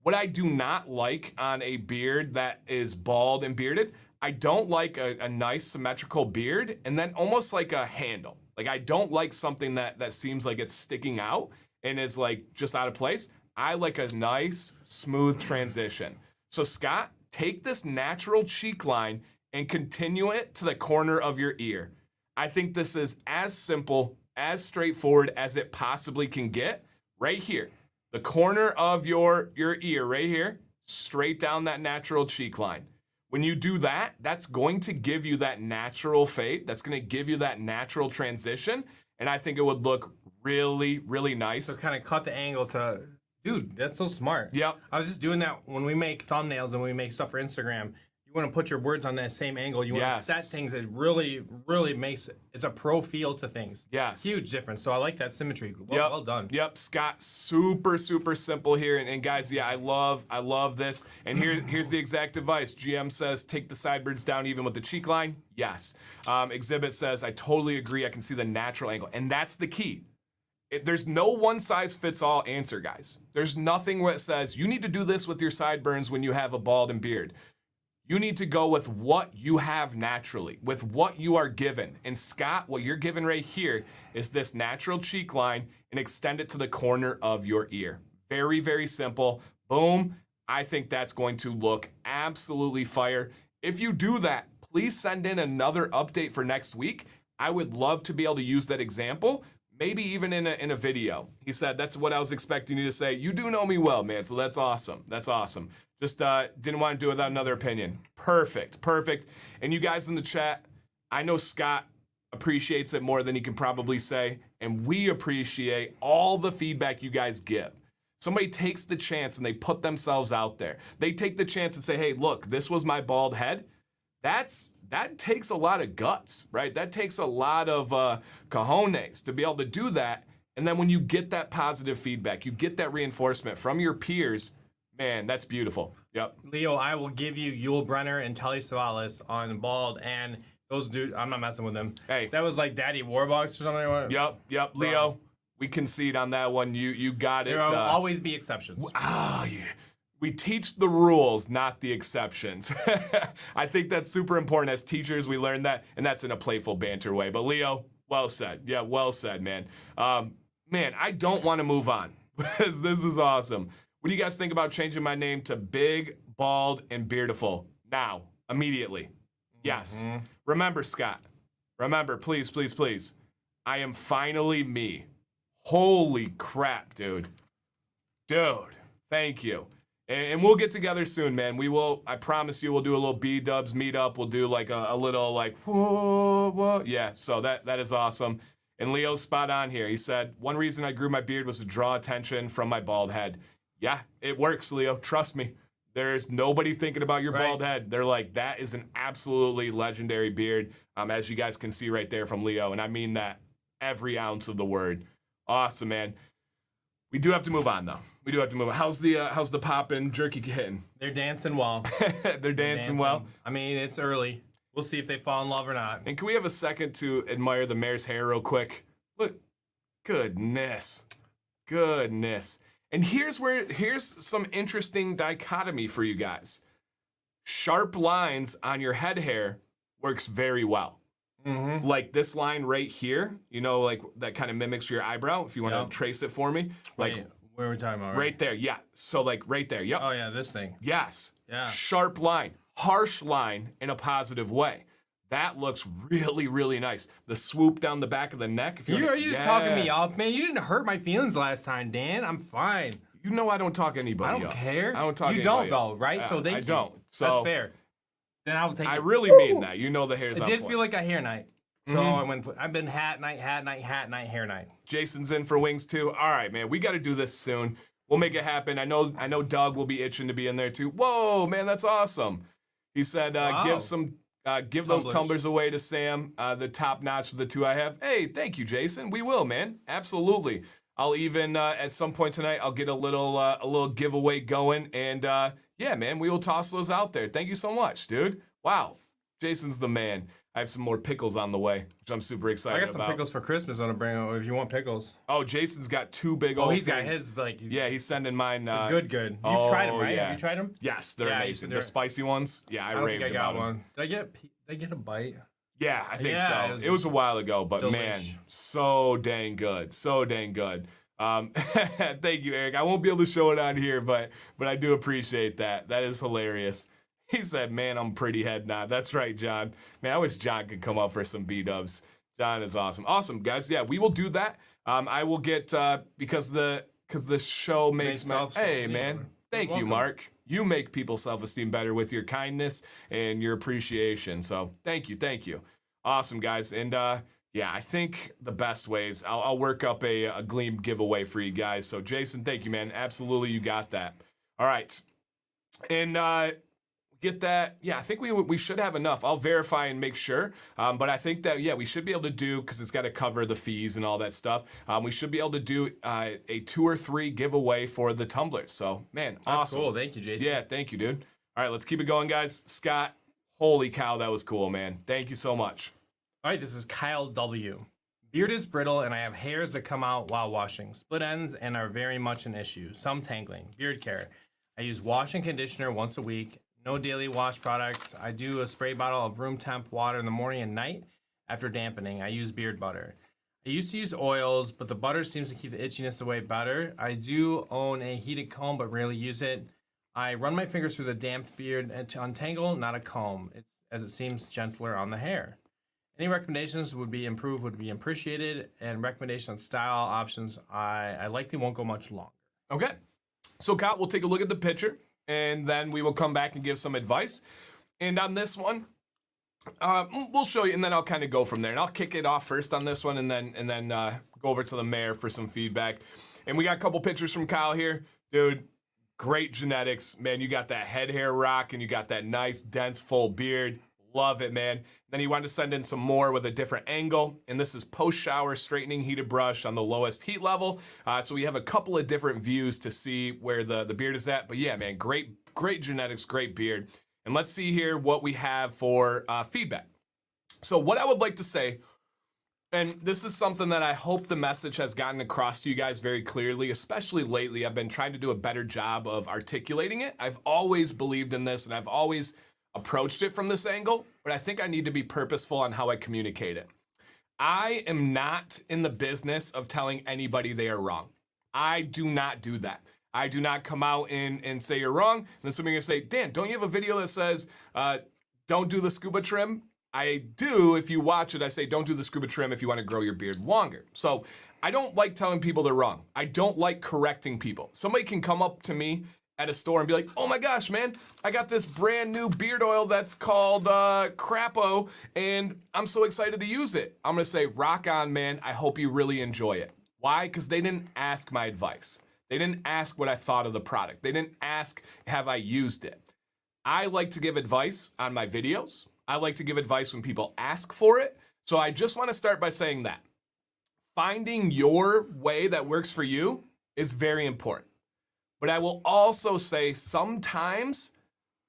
Speaker 1: What I do not like on a beard that is bald and bearded, I don't like a nice symmetrical beard and then almost like a handle. Like, I don't like something that seems like it's sticking out and is like just out of place. I like a nice, smooth transition. So Scott, take this natural cheek line and continue it to the corner of your ear. I think this is as simple, as straightforward as it possibly can get. Right here, the corner of your ear right here, straight down that natural cheek line. When you do that, that's going to give you that natural fade. That's going to give you that natural transition. and I think it would look really, really nice.
Speaker 2: So kind of cut the angle to, dude, that's so smart.
Speaker 1: Yep.
Speaker 2: I was just doing that when we make thumbnails and we make stuff for Instagram. You want to put your words on that same angle. You want to set things that really, really makes it's a pro feel to things.
Speaker 1: Yes.
Speaker 2: Huge difference. So I like that symmetry. Well done.
Speaker 1: Yep, Scott, super, super simple here. And guys, yeah, I love this. And here's the exact advice. GM says take the sideburns down even with the cheek line. Yes. Exhibit says, I totally agree. I can see the natural angle. And that's the key. There's no one size fits all answer, guys. There's nothing where it says you need to do this with your sideburns when you have a bald and beard. You need to go with what you have naturally, with what you are given. And Scott, what you're given right here is this natural cheek line and extend it to the corner of your ear. Very, very simple. Boom. I think that's going to look absolutely fire. If you do that, please send in another update for next week. I would love to be able to use that example, maybe even in a video. He said, that's what I was expecting you to say. You do know me well, man, so that's awesome. That's awesome. Just didn't want to do it without another opinion. Perfect. And you guys in the chat, I know Scott appreciates it more than he can probably say, and we appreciate all the feedback you guys give. Somebody takes the chance and they put themselves out there. They take the chance and say, hey, look, this was my bald head. That takes a lot of guts, right? That takes a lot of cojones to be able to do that. And then when you get that positive feedback, you get that reinforcement from your peers, man, that's beautiful. Yep.
Speaker 2: Leo, I will give you Yul Brenner and Telly Savalas on bald, and those dudes, I'm not messing with them.
Speaker 1: Hey.
Speaker 2: That was like Daddy Warbucks or something.
Speaker 1: Yep. Leo, we concede on that one. You got it.
Speaker 2: There will always be exceptions.
Speaker 1: Yeah. We teach the rules, not the exceptions. I think that's super important. As teachers, we learn that, and that's in a playful banter way. But Leo, well said. Yeah, well said, man. Man, I don't want to move on because this is awesome. What do you guys think about changing my name to Big, Bald, and Beardiful now, immediately? Yes. Remember, Scott. Remember, please. I am finally me. Holy crap, dude. Thank you. And we'll get together soon, man. We will, I promise you, we'll do a little B-dubs meetup. We'll do like a little like, whoa. Yeah, so that is awesome. And Leo's spot on here. He said, one reason I grew my beard was to draw attention from my bald head. Yeah, it works, Leo. Trust me. There's nobody thinking about your bald head. They're like, that is an absolutely legendary beard, as you guys can see right there from Leo. And I mean that every ounce of the word. Awesome, man. We do have to move on, though. How's the poppin' jerky hitting?
Speaker 2: They're dancing well.
Speaker 1: They're dancing well.
Speaker 2: I mean, it's early. We'll see if they fall in love or not.
Speaker 1: And can we have a second to admire the mare's hair real quick? Look, goodness. And here's some interesting dichotomy for you guys. Sharp lines on your head hair works very well. Like this line right here, like that kind of mimics your eyebrow. If you want to trace it for me, like
Speaker 2: where are we talking about?
Speaker 1: Right there, yeah. So like right there, yep.
Speaker 2: Oh yeah, this thing.
Speaker 1: Yes.
Speaker 2: Yeah.
Speaker 1: Sharp line, harsh line in a positive way. That looks really, really nice. The swoop down the back of the neck. If
Speaker 2: you're just talking me up, man. You didn't hurt my feelings last time, Dan. I'm fine.
Speaker 1: You know I don't talk anybody up.
Speaker 2: I don't care.
Speaker 1: I don't talk
Speaker 2: you
Speaker 1: anybody
Speaker 2: don't, though, right? So
Speaker 1: I don't. So
Speaker 2: that's fair. Then I'll take it.
Speaker 1: I really mean that. You know the hair's on
Speaker 2: It did
Speaker 1: point.
Speaker 2: feel like a hair night. So I've been hat night, hair night.
Speaker 1: Jason's in for wings too. All right, man. We got to do this soon. We'll make it happen. I know Doug will be itching to be in there too. Whoa, man, that's awesome. He said, give those tumblers away to Sam. The top notch of the two I have. Hey, thank you, Jason. We will, man. Absolutely. I'll even at some point tonight I'll get a little giveaway going, and yeah, man, we will toss those out there. Thank you so much, dude. Wow, Jason's the man. I have some more pickles on the way, which I'm super excited about.
Speaker 2: I got some pickles for Christmas on to bring over if you want pickles.
Speaker 1: Oh, Jason's got two big old
Speaker 2: he's
Speaker 1: things.
Speaker 2: got his, like...
Speaker 1: Yeah, he's sending mine.
Speaker 2: Good. You've tried them, right?
Speaker 1: Yeah.
Speaker 2: Have you tried them?
Speaker 1: Yes, they're amazing. The spicy ones. Yeah, I raved about them.
Speaker 2: Did I get a bite?
Speaker 1: Yeah, I think so. It was a while ago, but man, so dang good. Thank you, Eric. I won't be able to show it on here, but I do appreciate that. That is hilarious. He said, man, I'm pretty head nod. That's right, John. Man, I wish John could come up for some B-dubs. John is awesome. Awesome, guys. Yeah, we will do that. I will get, because the show makes me... Hey, man. Thank you, Mark. You make people's self-esteem better with your kindness and your appreciation. So thank you. Awesome, guys. And Yeah, I think the best ways, I'll work up a Gleam giveaway for you guys. So, Jason, thank you, man. Absolutely, you got that. All right. And get that. Yeah, I think we should have enough. I'll verify and make sure. But I think that, yeah, we should be able to do, because it's got to cover the fees and all that stuff. We should be able to do a 2 or 3 giveaway for the tumblers. So, man,
Speaker 2: That's
Speaker 1: awesome.
Speaker 2: cool. Thank you, Jason.
Speaker 1: Yeah, thank you, dude. All right, let's keep it going, guys. Scott, holy cow, that was cool, man. Thank you so much.
Speaker 2: All right, this is Kyle W. Beard is brittle and I have hairs that come out while washing. Split ends and are very much an issue. Some tangling. Beard care. I use wash and conditioner once a week. No daily wash products. I do a spray bottle of room temp water in the morning and night after dampening. I use beard butter. I used to use oils, but the butter seems to keep the itchiness away better. I do own a heated comb, but rarely use it. I run my fingers through the damp beard to untangle, not a comb, as it seems gentler on the hair. Any recommendations would be appreciated, and recommendation on style options, I likely won't go much longer.
Speaker 1: Okay. So, Kyle, we'll take a look at the picture, and then we will come back and give some advice. And on this one, we'll show you, and then I'll kind of go from there. And I'll kick it off first on this one, and then go over to the mayor for some feedback. And we got a couple pictures from Kyle here. Dude, great genetics. Man, you got that head hair rock, and you got that nice, dense, full beard. Love it, man. Then he wanted to send in some more with a different angle. And this is post-shower straightening heated brush on the lowest heat level. So we have a couple of different views to see where the beard is at. But yeah, man, great genetics, great beard. And let's see here what we have for feedback. So what I would like to say, and this is something that I hope the message has gotten across to you guys very clearly, especially lately. I've been trying to do a better job of articulating it. I've always believed in this, and I've always approached it from this angle, but I think I need to be purposeful on how I communicate it. I am not in the business of telling anybody they are wrong. I do not do that. I do not come out and say you're wrong, and then somebody's gonna say, Dan, don't you have a video that says, don't do the scuba trim? I do. If you watch it, I say, don't do the scuba trim if you want to grow your beard longer. So I don't like telling people they're wrong. I don't like correcting people. Somebody can come up to me at a store and be like, oh my gosh, man, I got this brand new beard oil that's called Crapo, and I'm so excited to use it. I'm gonna say, rock on, man. I hope you really enjoy it. Why? Because they didn't ask my advice. They didn't ask what I thought of the product. They didn't ask, have I used it? I like to give advice on my videos. I like to give advice when people ask for it. So I just want to start by saying that finding your way that works for you is very important. But I will also say sometimes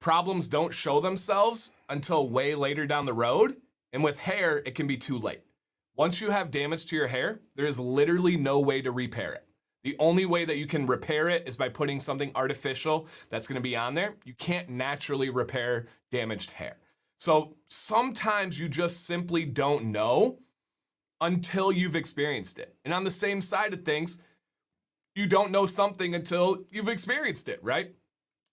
Speaker 1: problems don't show themselves until way later down the road. And with hair, it can be too late. Once you have damage to your hair, there is literally no way to repair it. The only way that you can repair it is by putting something artificial that's going to be on there. You can't naturally repair damaged hair. So sometimes you just simply don't know until you've experienced it. And on the same side of things, you don't know something until you've experienced it, right?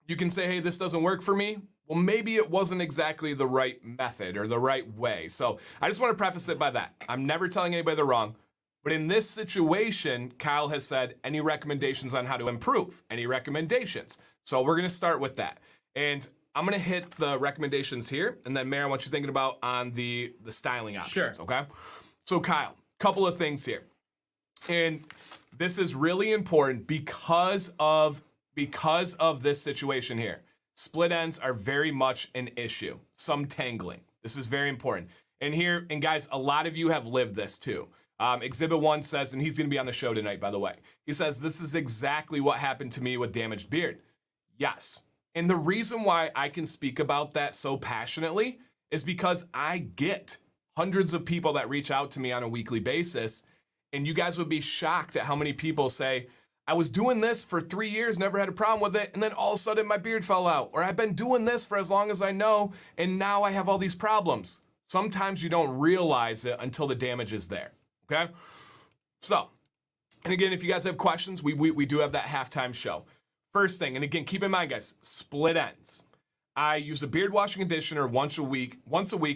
Speaker 1: You can say, hey, this doesn't work for me. Well, maybe it wasn't exactly the right method or the right way. So I just want to preface it by that. I'm never telling anybody they're wrong. But in this situation, Kyle has said, any recommendations on how to improve? Any recommendations? So we're going to start with that. And I'm going to hit the recommendations here. And then, Mara, what you're thinking about on the styling options,
Speaker 2: Sure.
Speaker 1: Okay? So, Kyle, couple of things here. And this is really important because of this situation here. Split ends are very much an issue. Some tangling. This is very important. And guys, a lot of you have lived this too. Exhibit 1 says, and he's going to be on the show tonight, by the way. He says, this is exactly what happened to me with damaged beard. Yes. And the reason why I can speak about that so passionately is because I get hundreds of people that reach out to me on a weekly basis. And you guys would be shocked at how many people say, I was doing this for 3 years, never had a problem with it, and then all of a sudden my beard fell out. Or I've been doing this for as long as I know, and now I have all these problems. Sometimes you don't realize it until the damage is there, okay? So, and again, if you guys have questions, we do have that halftime show. First thing, and again, keep in mind, guys, split ends. I use a beard wash and conditioner once a week,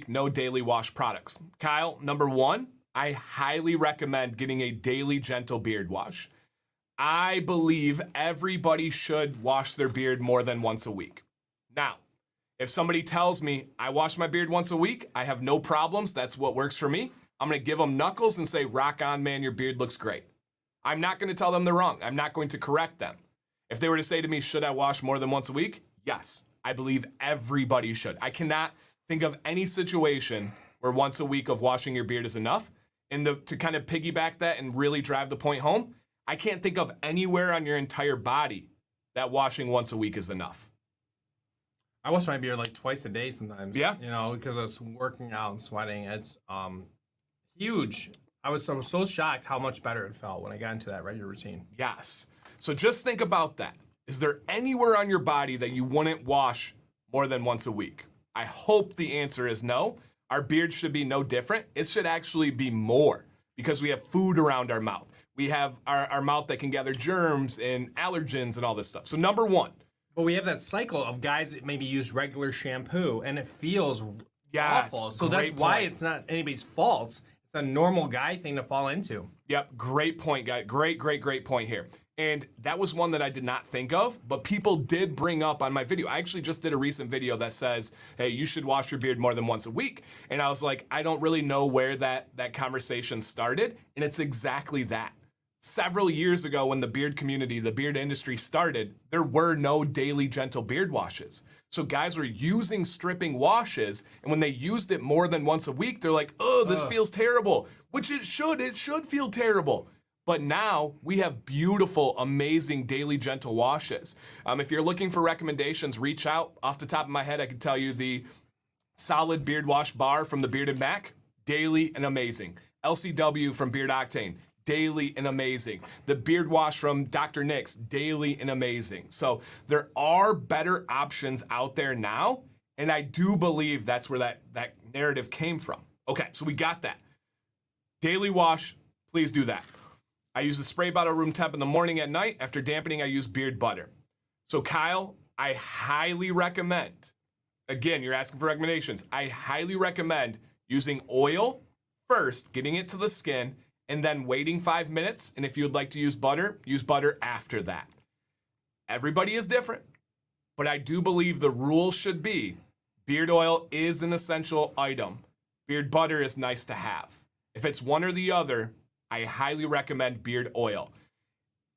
Speaker 1: no daily wash products. Kyle, number 1, I highly recommend getting a daily gentle beard wash. I believe everybody should wash their beard more than once a week. Now, if somebody tells me I wash my beard once a week, I have no problems, that's what works for me, I'm going to give them knuckles and say, rock on, man, your beard looks great. I'm not going to tell them they're wrong. I'm not going to correct them. If they were to say to me, should I wash more than once a week? Yes, I believe everybody should. I cannot think of any situation where once a week of washing your beard is enough. And to kind of piggyback that and really drive the point home, I can't think of anywhere on your entire body that washing once a week is enough.
Speaker 2: I wash my beard like twice a day sometimes.
Speaker 1: Yeah.
Speaker 2: You know, because I was working out and sweating. It's huge. I was so shocked how much better it felt when I got into that regular routine.
Speaker 1: Yes. So just think about that. Is there anywhere on your body that you wouldn't wash more than once a week? I hope the answer is no. Our beard should be no different. It should actually be more because we have food around our mouth. We have our mouth that can gather germs and allergens and all this stuff. So number one.
Speaker 2: But we have that cycle of guys that maybe use regular shampoo and it feels awful. So that's why it's not anybody's fault. It's a normal guy thing to fall into.
Speaker 1: Yep, great point, guy. Great point here. And that was one that I did not think of, but people did bring up on my video. I actually just did a recent video that says, hey, you should wash your beard more than once a week. And I was like, I don't really know where that conversation started. And it's exactly that. Several years ago when the beard community, the beard industry started, there were no daily gentle beard washes. So guys were using stripping washes, and when they used it more than once a week, they're like, oh, this feels terrible, which it should feel terrible. But now we have beautiful, amazing daily gentle washes. If you're looking for recommendations, reach out. Off the top of my head, I can tell you the Solid Beard Wash Bar from the Bearded Mac, daily and amazing. LCW from Beard Octane, daily and amazing. The Beard Wash from Dr. Nick's, daily and amazing. So there are better options out there now, and I do believe that's where that narrative came from. Okay, so we got that. Daily wash, please do that. I use the spray bottle room temp in the morning. At night, after dampening, I use beard butter. So Kyle, I highly recommend, again, you're asking for recommendations. I highly recommend using oil first, getting it to the skin, and then waiting 5 minutes. And if you would like to use butter after that. Everybody is different, but I do believe the rule should be beard oil is an essential item. Beard butter is nice to have. If it's one or the other, I highly recommend beard oil.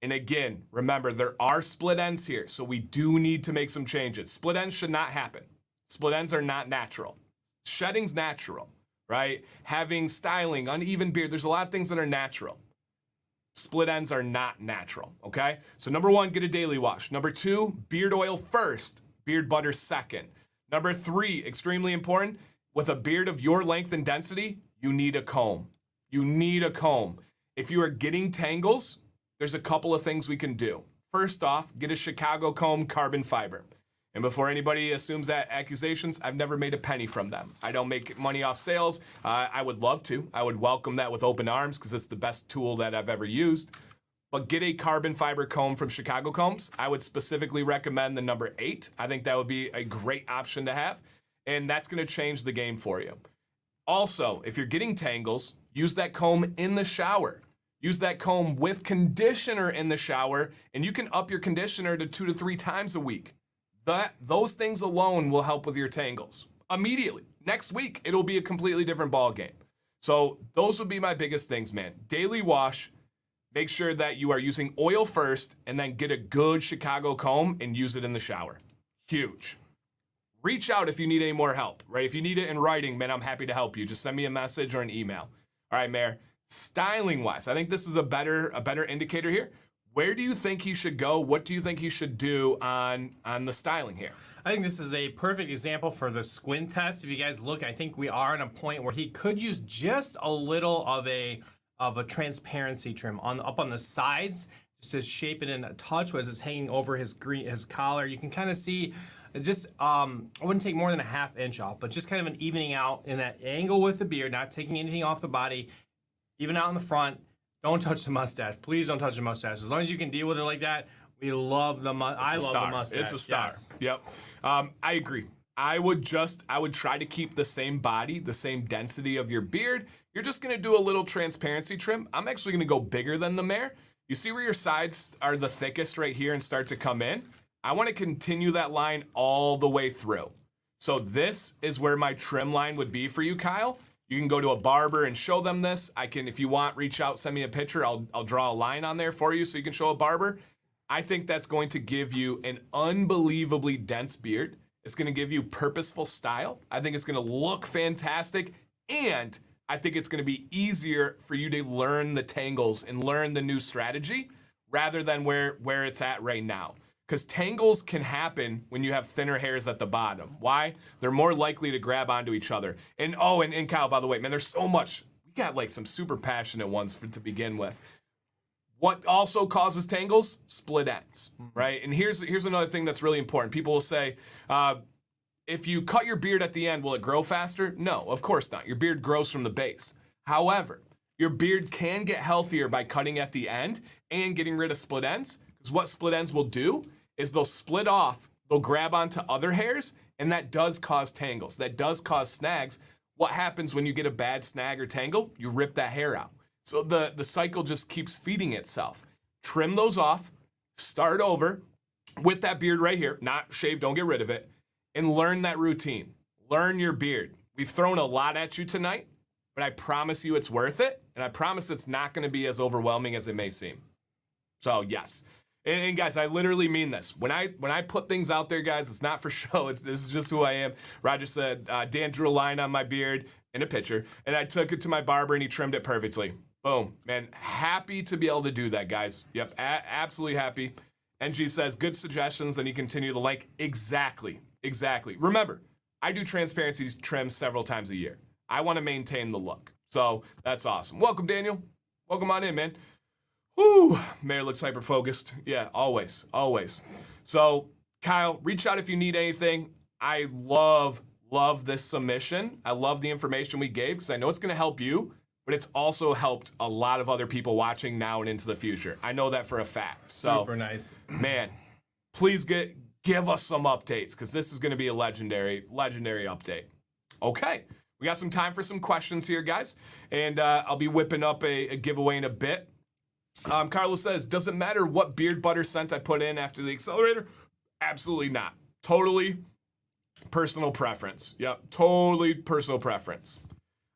Speaker 1: And again, remember, there are split ends here, so we do need to make some changes. Split ends should not happen. Split ends are not natural. Shedding's natural, right? Having styling, uneven beard, there's a lot of things that are natural. Split ends are not natural, okay? So number one, get a daily wash. Number two, beard oil first, beard butter second. Number three, extremely important, with a beard of your length and density, you need a comb. You need a comb. If you are getting tangles, there's a couple of things we can do. First off, get a Chicago comb carbon fiber. And before anybody assumes that accusations, I've never made a penny from them. I don't make money off sales. I would love to. I would welcome that with open arms because it's the best tool that I've ever used. But get a carbon fiber comb from Chicago Combs. I would specifically recommend the number 8. I think that would be a great option to have. And that's going to change the game for you. Also, if you're getting tangles, use that comb in the shower. Use that comb with conditioner in the shower, and you can up your conditioner to 2 to 3 times a week. Those things alone will help with your tangles. Immediately. Next week, it'll be a completely different ball game. So those would be my biggest things, man. Daily wash. Make sure that you are using oil first, and then get a good Chicago comb and use it in the shower. Huge. Reach out if you need any more help, right? If you need it in writing, man, I'm happy to help you. Just send me a message or an email. All right, Mayor. Styling wise, I think this is a better indicator here. Where do you think he should go? What do you think he should do on the styling here?
Speaker 2: I think this is a perfect example for the squint test. If you guys look, I think we are at a point where he could use just a little of a transparency trim up on the sides, just to shape it in a touch as it's hanging over his collar. You can kind of see. Just, I wouldn't take more than a ½ inch off, but just kind of an evening out in that angle with the beard, not taking anything off the body, even out in the front. Don't touch the mustache. Please don't touch the mustache. As long as you can deal with it like that, we love the mustache. I love the mustache.
Speaker 1: It's a star.
Speaker 2: Yes.
Speaker 1: Yep. I agree. I would try to keep the same body, the same density of your beard. You're just going to do a little transparency trim. I'm actually going to go bigger than the Mayor. You see where your sides are the thickest right here and start to come in? I want to continue that line all the way through. So this is where my trim line would be for you, Kyle. You can go to a barber and show them this. I can, if you want, reach out, send me a picture. I'll draw a line on there for you so you can show a barber. I think that's going to give you an unbelievably dense beard. It's going to give you purposeful style. I think it's going to look fantastic. And I think it's going to be easier for you to learn the tangles and learn the new strategy rather than where it's at right now. Because tangles can happen when you have thinner hairs at the bottom. Why? They're more likely to grab onto each other. And and Kyle, by the way, man, there's so much. We got like some super passionate ones to begin with. What also causes tangles? Split ends, right? And here's another thing that's really important. People will say, if you cut your beard at the end, will it grow faster? No, of course not. Your beard grows from the base. However, your beard can get healthier by cutting at the end and getting rid of split ends. Because what split ends will do is they'll split off, they'll grab onto other hairs, and that does cause tangles. That does cause snags. What happens when you get a bad snag or tangle? You rip that hair out. So the cycle just keeps feeding itself. Trim those off, start over with that beard right here, not shave, don't get rid of it, and learn that routine. Learn your beard. We've thrown a lot at you tonight, but I promise you it's worth it, and I promise it's not gonna be as overwhelming as it may seem. So yes. And guys, I literally mean this. When I put things out there, guys, it's not for show. This is just who I am. Roger said, Dan drew a line on my beard in a picture, and I took it to my barber, and he trimmed it perfectly. Boom, man. Happy to be able to do that, guys. Yep, absolutely happy. NG says, good suggestions, then you continue the link. Exactly. Remember, I do transparency trims several times a year. I want to maintain the look. So that's awesome. Welcome, Daniel. Welcome on in, man. Whew, Mayor looks hyper-focused. Yeah, always. So, Kyle, reach out if you need anything. I love this submission. I love the information we gave because I know it's going to help you, but it's also helped a lot of other people watching now and into the future. I know that for a fact. So,
Speaker 2: super nice.
Speaker 1: Man, please give us some updates because this is going to be a legendary update. Okay, we got some time for some questions here, guys, and I'll be whipping up a giveaway in a bit. Carlos says, does it matter what beard butter scent I put in after the accelerator? Absolutely not. Totally personal preference. Yep, totally personal preference.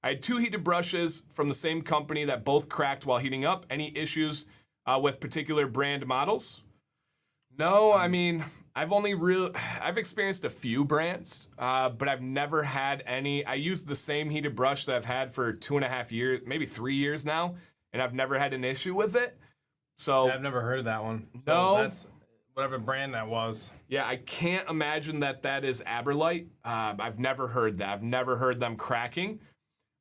Speaker 1: I had 2 heated brushes from the same company that both cracked while heating up. Any issues with particular brand models? No, I mean, I've experienced a few brands, but I've never had any. I use the same heated brush that I've had for 2.5 years, maybe 3 years now, and I've never had an issue with it. So
Speaker 2: I've never heard of that one.
Speaker 1: No.
Speaker 2: So that's whatever brand that was.
Speaker 1: Yeah, I can't imagine that is Aberlite. I've never heard that. I've never heard them cracking.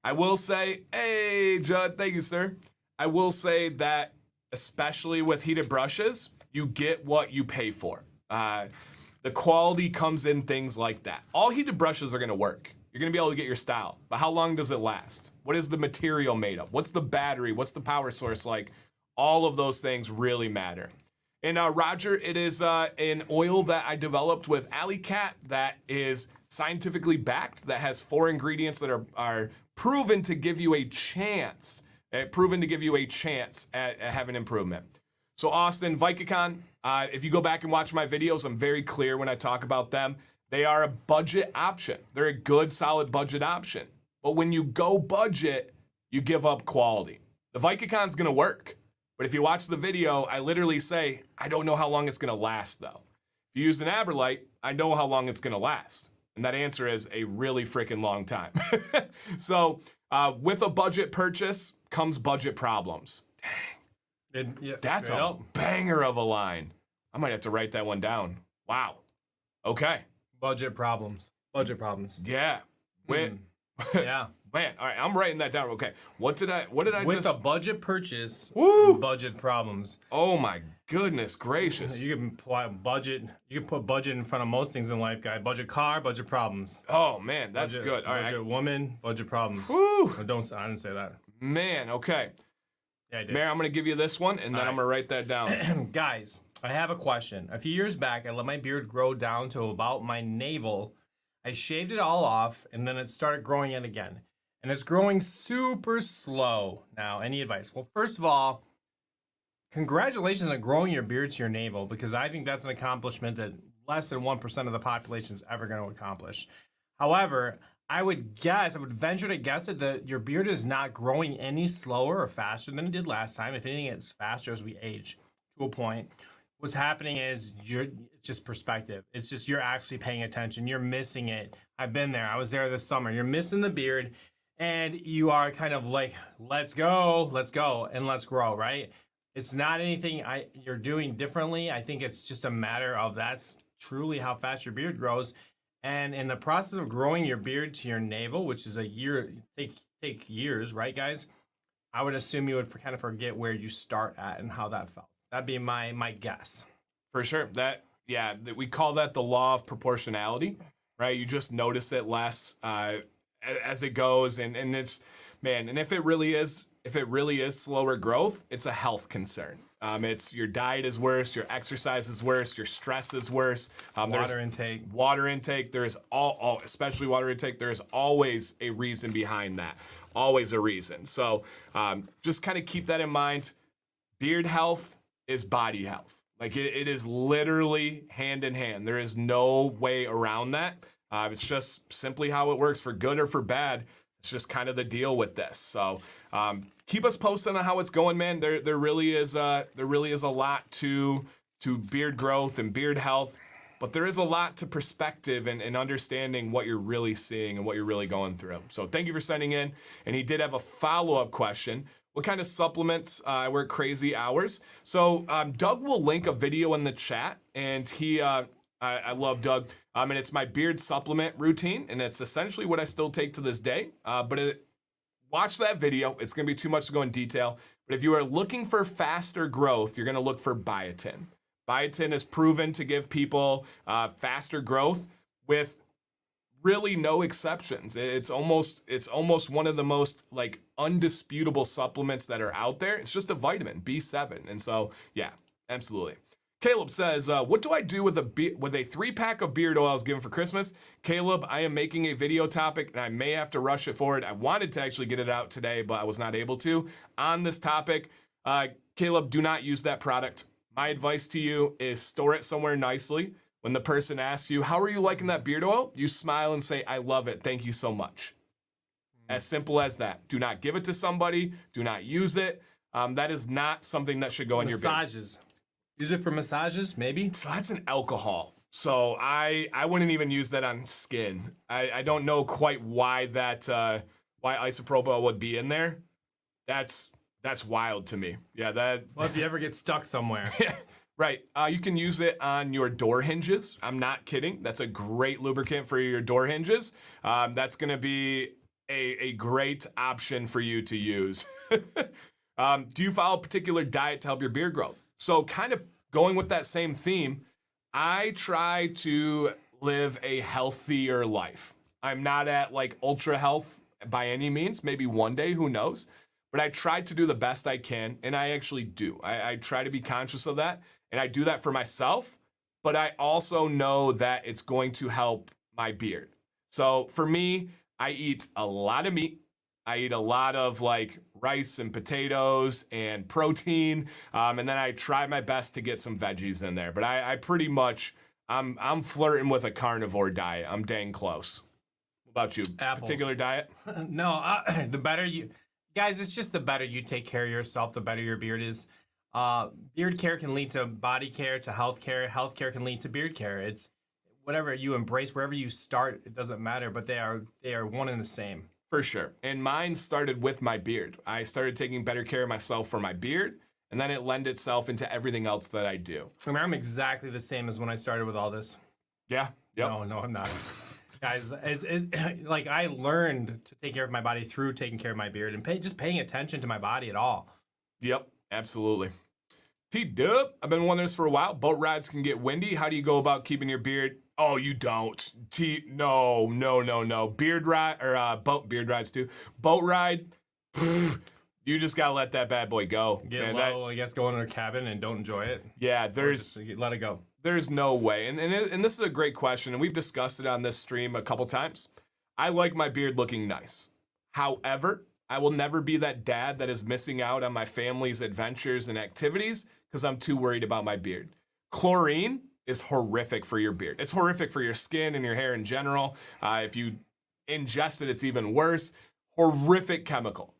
Speaker 1: I will say, hey, Judd, thank you, sir. I will say that, especially with heated brushes, you get what you pay for. The quality comes in things like that. All heated brushes are gonna work. You're gonna be able to get your style, but how long does it last? What is the material made of? What's the battery? What's the power source like? All of those things really matter. And Roger, it is an oil that I developed with Alley Cat that is scientifically backed, that has 4 ingredients that are proven to give you a chance, at having improvement. So Austin, Vicacon, if you go back and watch my videos, I'm very clear when I talk about them. They are a budget option. They're a good, solid budget option. But when you go budget, you give up quality. The Vicacon's gonna work. But if you watch the video, I literally say, I don't know how long it's gonna last though. If you use an Aberlite, I know how long it's gonna last. And that answer is a really freaking long time. So with a budget purchase comes budget problems. Dang. That's a banger of a line. I might have to write that one down. Wow. Okay.
Speaker 2: Budget problems.
Speaker 1: Yeah.
Speaker 2: Yeah.
Speaker 1: Man, all right, I'm writing that down. Okay. What did I
Speaker 2: With
Speaker 1: just...
Speaker 2: a budget purchase,
Speaker 1: Woo!
Speaker 2: budget problems.
Speaker 1: Oh my goodness gracious.
Speaker 2: You can apply budget. You can put budget in front of most things in life, guy. Budget car, budget problems.
Speaker 1: Oh man, that's
Speaker 2: budget,
Speaker 1: good. All right.
Speaker 2: Budget woman, budget problems.
Speaker 1: Woo!
Speaker 2: I didn't say that.
Speaker 1: Man, okay.
Speaker 2: Yeah, I did.
Speaker 1: Mary, I'm gonna give you this one, and then I'm gonna write that down.
Speaker 2: Guys, I have a question. A few years back, I let my beard grow down to about my navel. I shaved it all off, and then it started growing in again. And it's growing super slow now. Any advice? Well, first of all, congratulations on growing your beard to your navel, because I think that's an accomplishment that less than 1% of the population is ever going to accomplish. However, I would venture to guess that your beard is not growing any slower or faster than it did last time. If anything, it's faster as we age to a point. What's happening is it's just perspective. It's just you're actually paying attention. You're missing it. I've been there. I was there this summer. You're missing the beard and you are kind of like, let's go, and let's grow, right? It's not anything you're doing differently. I think it's just a matter of that's truly how fast your beard grows. And in the process of growing your beard to your navel, which is a year, take years, right, guys? I would assume you would kind of forget where you start at and how that felt. That'd be my guess.
Speaker 1: For sure. We call that the law of proportionality, right? You just notice it less as it goes, and it's and if it really is slower growth, it's a health concern. It's your diet is worse, your exercise is worse, your stress is worse.
Speaker 2: Water intake.
Speaker 1: There's especially water intake. There's always a reason behind that. Always a reason. So just kind of keep that in mind. Beard health is body health. Like it is literally hand in hand. There is no way around that. It's just simply how it works, for good or for bad. It's just kind of the deal with this. So keep us posted on how it's going, man. There really is a lot to beard growth and beard health, but there is a lot to perspective and understanding what you're really seeing and what you're really going through. So thank you for sending in. And he did have a follow-up question. What kind of supplements work crazy hours? So Doug will link a video in the chat, and I love Doug. And it's my beard supplement routine, and it's essentially what I still take to this day. Watch that video. It's going to be too much to go in detail. But if you are looking for faster growth, you're going to look for biotin. Biotin is proven to give people faster growth with really no exceptions. It's almost one of the most like undisputable supplements that are out there. It's just a vitamin, B7. And so, yeah, absolutely. Caleb says, what do I do with a 3-pack of beard oils given for Christmas? Caleb, I am making a video topic, and I may have to rush it forward. I wanted to actually get it out today, but I was not able to. On this topic, Caleb, do not use that product. My advice to you is store it somewhere nicely. When the person asks you, how are you liking that beard oil? You smile and say, I love it. Thank you so much. As simple as that. Do not give it to somebody. Do not use it. That is not something that should go in your beard.
Speaker 2: Massages. Use it for massages, maybe?
Speaker 1: So that's an alcohol. So I wouldn't even use that on skin. I don't know quite why why isopropyl would be in there. That's wild to me. Yeah, that.
Speaker 2: Well, if you ever get stuck somewhere.
Speaker 1: Right. You can use it on your door hinges. I'm not kidding. That's a great lubricant for your door hinges. That's going to be a great option for you to use. Do you follow a particular diet to help your beard growth? So kind of going with that same theme, I try to live a healthier life. I'm not at like ultra health by any means. Maybe one day, who knows? But I try to do the best I can, and I actually do. I try to be conscious of that, and I do that for myself, but I also know that it's going to help my beard. So for me, I eat a lot of meat. I eat a lot of like rice and potatoes and protein, and then I try my best to get some veggies in there. But I pretty much, I'm flirting with a carnivore diet. I'm dang close. What about you?
Speaker 2: Apples.
Speaker 1: Particular diet?
Speaker 2: No, the better you, guys, it's just the better you take care of yourself, the better your beard is. Beard care can lead to body care, to health care. Health care can lead to beard care. It's whatever you embrace, wherever you start, it doesn't matter, but they are one and the same.
Speaker 1: For sure. And mine started with my beard. I started taking better care of myself for my beard, and then it lent itself into everything else that I do.
Speaker 2: I mean, I'm exactly the same as when I started with all this.
Speaker 1: Yeah. Yep.
Speaker 2: No, I'm not. Guys, like I learned to take care of my body through taking care of my beard and just paying attention to my body at all.
Speaker 1: Yep, absolutely. T-Dub, I've been wondering this for a while. Boat rides can get windy. How do you go about keeping your beard? Oh, you don't. No. Beard ride, or beard rides too. Boat ride, you just gotta let that bad boy go.
Speaker 2: Get low, I guess, go in a cabin and don't enjoy it.
Speaker 1: Yeah,
Speaker 2: let it go.
Speaker 1: There's no way. And this is a great question, and we've discussed it on this stream a couple times. I like my beard looking nice. However, I will never be that dad that is missing out on my family's adventures and activities because I'm too worried about my beard. Chlorine is horrific for your beard. It's horrific for your skin and your hair in general. If you ingest it, it's even worse. Horrific chemical.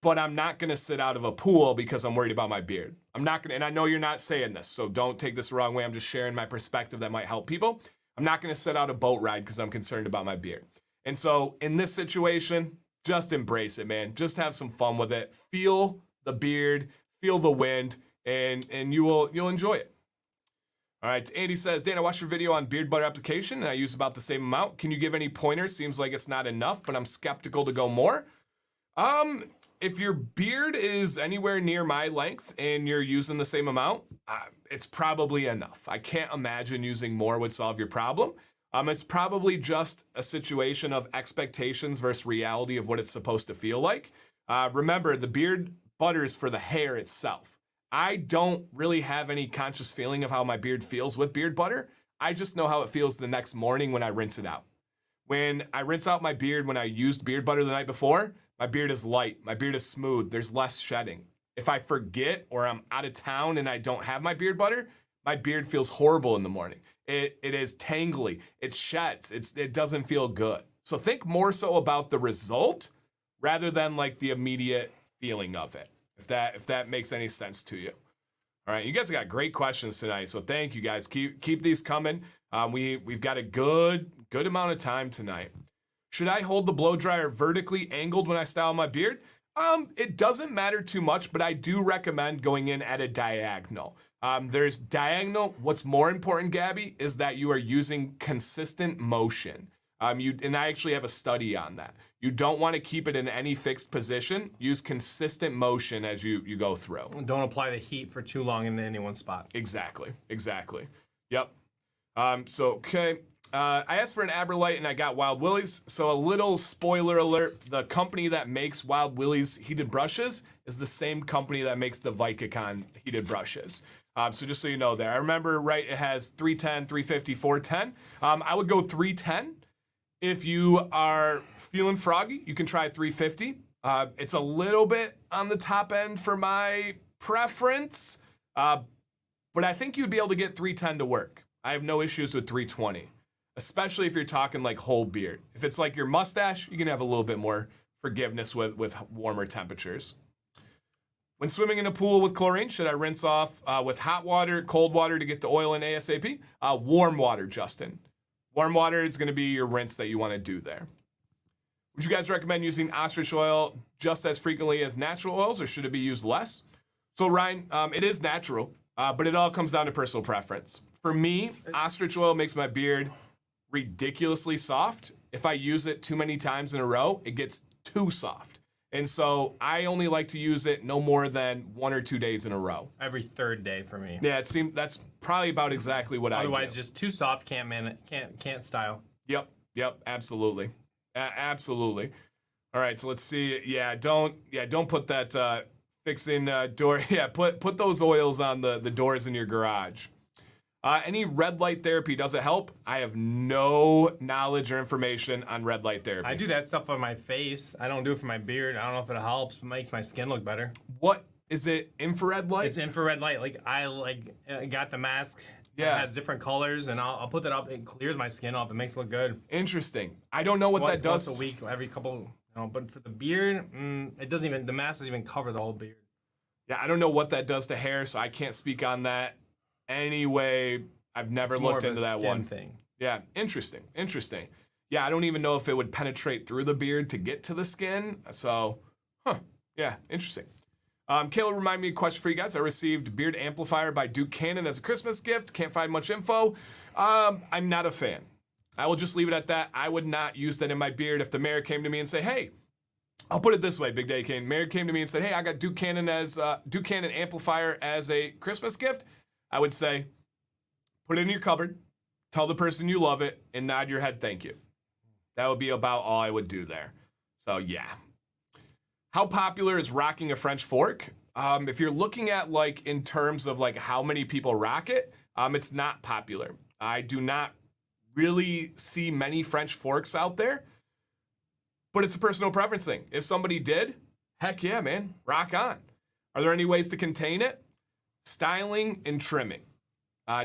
Speaker 1: But I'm not going to sit out of a pool because I'm worried about my beard. I'm not going to, and I know you're not saying this, so don't take this the wrong way. I'm just sharing my perspective that might help people. I'm not going to sit out a boat ride because I'm concerned about my beard. And so in this situation, just embrace it, man. Just have some fun with it. Feel the beard, feel the wind, and you'll enjoy it. All right, Andy says, Dan, I watched your video on beard butter application and I use about the same amount. Can you give any pointers? Seems like it's not enough, but I'm skeptical to go more. If your beard is anywhere near my length and you're using the same amount, it's probably enough. I can't imagine using more would solve your problem. It's probably just a situation of expectations versus reality of what it's supposed to feel like. Remember, the beard butter is for the hair itself. I don't really have any conscious feeling of how my beard feels with beard butter. I just know how it feels the next morning when I rinse it out. When I rinse out my beard when I used beard butter the night before, my beard is light, my beard is smooth, there's less shedding. If I forget or I'm out of town and I don't have my beard butter, my beard feels horrible in the morning. It is tangly, it sheds, it doesn't feel good. So think more so about the result rather than like the immediate feeling of it, if that makes any sense to you. All right, you guys got great questions tonight, so thank you guys. Keep these coming. We've got a good amount of time tonight. Should I hold the blow dryer vertically angled when I style my beard? It doesn't matter too much, but I do recommend going in at a diagonal. There's diagonal. What's more important, Gabby, is that you are using consistent motion. And I actually have a study on that. You don't want to keep it in any fixed position. Use consistent motion as you go through.
Speaker 2: Don't apply the heat for too long in any one spot.
Speaker 1: Exactly. Yep. Okay. I asked for an Aberlite and I got Wild Willie's. So a little spoiler alert, the company that makes Wild Willie's heated brushes is the same company that makes the Vicacon heated brushes. So just so you know there. I remember, right, it has 310, 350, 410. I would go 310. If you are feeling froggy, you can try 350. It's a little bit on the top end for my preference, but I think you'd be able to get 310 to work. I have no issues with 320, especially if you're talking like whole beard. If it's like your mustache, you can have a little bit more forgiveness with warmer temperatures. When swimming in a pool with chlorine, should I rinse off with hot water, cold water to get the oil in ASAP? Warm water, Justin. Warm water is going to be your rinse that you want to do there. Would you guys recommend using ostrich oil just as frequently as natural oils, or should it be used less? So Ryan, it is natural, but it all comes down to personal preference. For me, ostrich oil makes my beard ridiculously soft. If I use it too many times in a row, it gets too soft. And so I only like to use it no more than 1 or 2 days in a row.
Speaker 2: Every third day for me.
Speaker 1: Yeah, that's probably about exactly what I do.
Speaker 2: Otherwise, just too soft, can't style.
Speaker 1: Yep, absolutely. Absolutely. All right, so let's see. Don't put that fixing door. Yeah, put those oils on the doors in your garage. Any red light therapy, does it help? I have no knowledge or information on red light therapy.
Speaker 2: I do that stuff on my face. I don't do it for my beard. I don't know if it helps, but it makes my skin look better.
Speaker 1: What is it? Infrared light?
Speaker 2: It's infrared light. Like I got the mask.
Speaker 1: Yeah.
Speaker 2: It has different colors, and I'll put that up. It clears my skin up. It makes it look good.
Speaker 1: Interesting. I don't know what that does.
Speaker 2: Once a week, every couple. But for the beard, it doesn't even. The mask doesn't even cover the whole beard.
Speaker 1: Yeah, I don't know what that does to hair, so I can't speak on that. Anyway, I've never looked into that one.
Speaker 2: Thing.
Speaker 1: Yeah, interesting. Yeah, I don't even know if it would penetrate through the beard to get to the skin. So, yeah, interesting. Kayla, remind me a question for you guys. I received Beard Amplifier by Duke Cannon as a Christmas gift. Can't find much info. I'm not a fan. I will just leave it at that. I would not use that in my beard. If the mayor came to me and say, hey, I'll put it this way, Big Day Kane. Mayor came to me and said, hey, I got Duke Cannon Amplifier as a Christmas gift. I would say, put it in your cupboard, tell the person you love it, and nod your head, thank you. That would be about all I would do there. So, yeah. How popular is rocking a French fork? If you're looking at, like, in terms of, like, how many people rock it, it's not popular. I do not really see many French forks out there, but it's a personal preference thing. If somebody did, heck yeah, man, rock on. Are there any ways to contain it? Styling and trimming.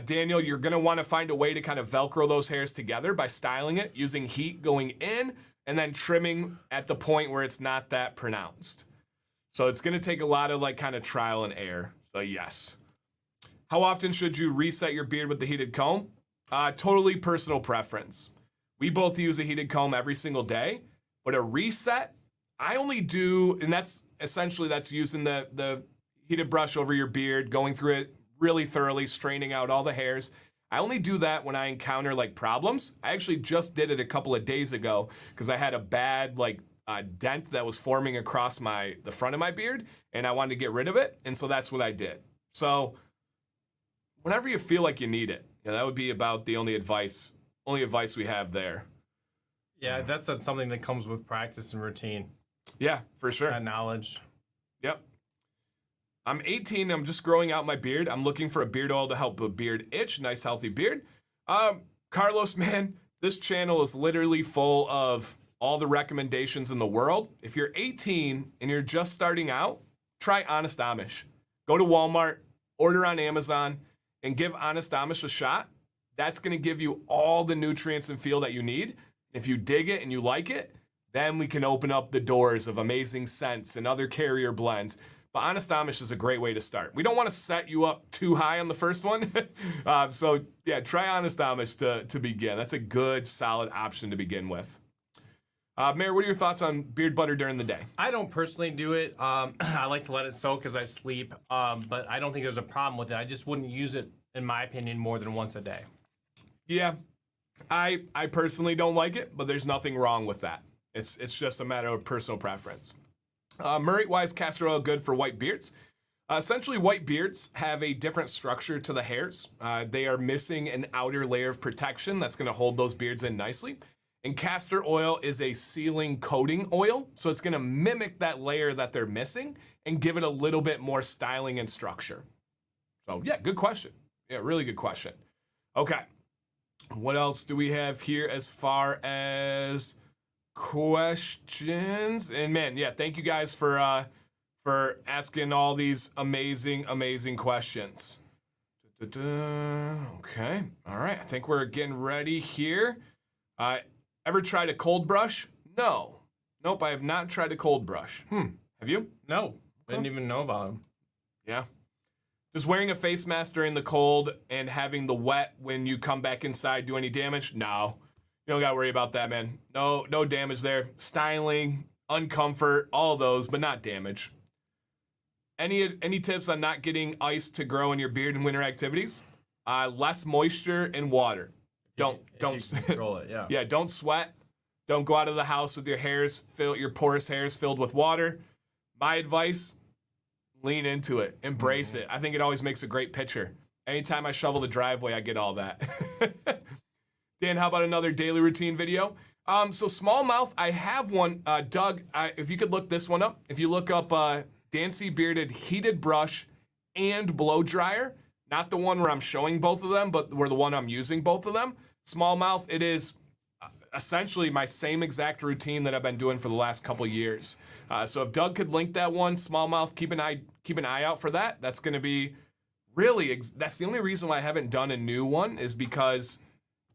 Speaker 1: Daniel, you're going to want to find a way to kind of Velcro those hairs together by styling it, using heat going in, and then trimming at the point where it's not that pronounced. So it's going to take a lot of like kind of trial and error. So yes. How often should you reset your beard with the heated comb? Totally personal preference. We both use a heated comb every single day, but a reset, I only do, and that's using the heated brush over your beard, going through it really thoroughly, straining out all the hairs. I only do that when I encounter like problems. I actually just did it a couple of days ago because I had a bad like dent that was forming across the front of my beard, and I wanted to get rid of it, and so that's what I did. So whenever you feel like you need it, that would be about the only advice we have there.
Speaker 2: Yeah, that's something that comes with practice and routine.
Speaker 1: Yeah, for sure.
Speaker 2: That knowledge.
Speaker 1: Yep. I'm 18. I'm just growing out my beard. I'm looking for a beard oil to help a beard itch. Nice, healthy beard. Carlos, man, this channel is literally full of all the recommendations in the world. If you're 18 and you're just starting out, try Honest Amish. Go to Walmart, order on Amazon, and give Honest Amish a shot. That's going to give you all the nutrients and feel that you need. If you dig it and you like it, then we can open up the doors of amazing scents and other carrier blends. But Honest Amish is a great way to start. We don't want to set you up too high on the first one. So yeah, try Honest Amish to begin. That's a good, solid option to begin with. Mayor, what are your thoughts on beard butter during the day?
Speaker 2: I don't personally do it. I like to let it soak as I sleep, but I don't think there's a problem with it. I just wouldn't use it, in my opinion, more than once a day.
Speaker 1: Yeah, I personally don't like it, but there's nothing wrong with that. It's just a matter of personal preference. Murray, why is castor oil good for white beards? Essentially, white beards have a different structure to the hairs. They are missing an outer layer of protection that's going to hold those beards in nicely. And castor oil is a sealing coating oil, so it's going to mimic that layer that they're missing and give it a little bit more styling and structure. So yeah, good question. Yeah, really good question. Okay, what else do we have here as far as questions? And man, yeah, thank you guys for asking all these amazing questions. Okay, all right, I think we're getting ready here. Ever tried a cold brush? No. Nope, I have not tried a cold brush. Have you?
Speaker 2: No, didn't even know about them.
Speaker 1: Yeah. Does wearing a face mask during the cold and having the wet when you come back inside do any damage? No. You don't gotta worry about that, man. No damage there. Styling, uncomfort, all those, but not damage. Any tips on not getting ice to grow in your beard in winter activities? Less moisture and water. Don't
Speaker 2: control it. Yeah.
Speaker 1: Yeah, don't sweat. Don't go out of the house with your porous hairs filled with water. My advice, lean into it, embrace it. I think it always makes a great picture. Anytime I shovel the driveway, I get all that. Dan, how about another daily routine video? So smallmouth, I have one. Doug, if you could look this one up. If you look up Dancy Bearded Heated Brush and Blow Dryer, not the one where I'm showing both of them, but where the one I'm using both of them. Smallmouth, it is essentially my same exact routine that I've been doing for the last couple years. So if Doug could link that one, smallmouth, keep an eye out for that. That's going to be really, that's the only reason why I haven't done a new one is because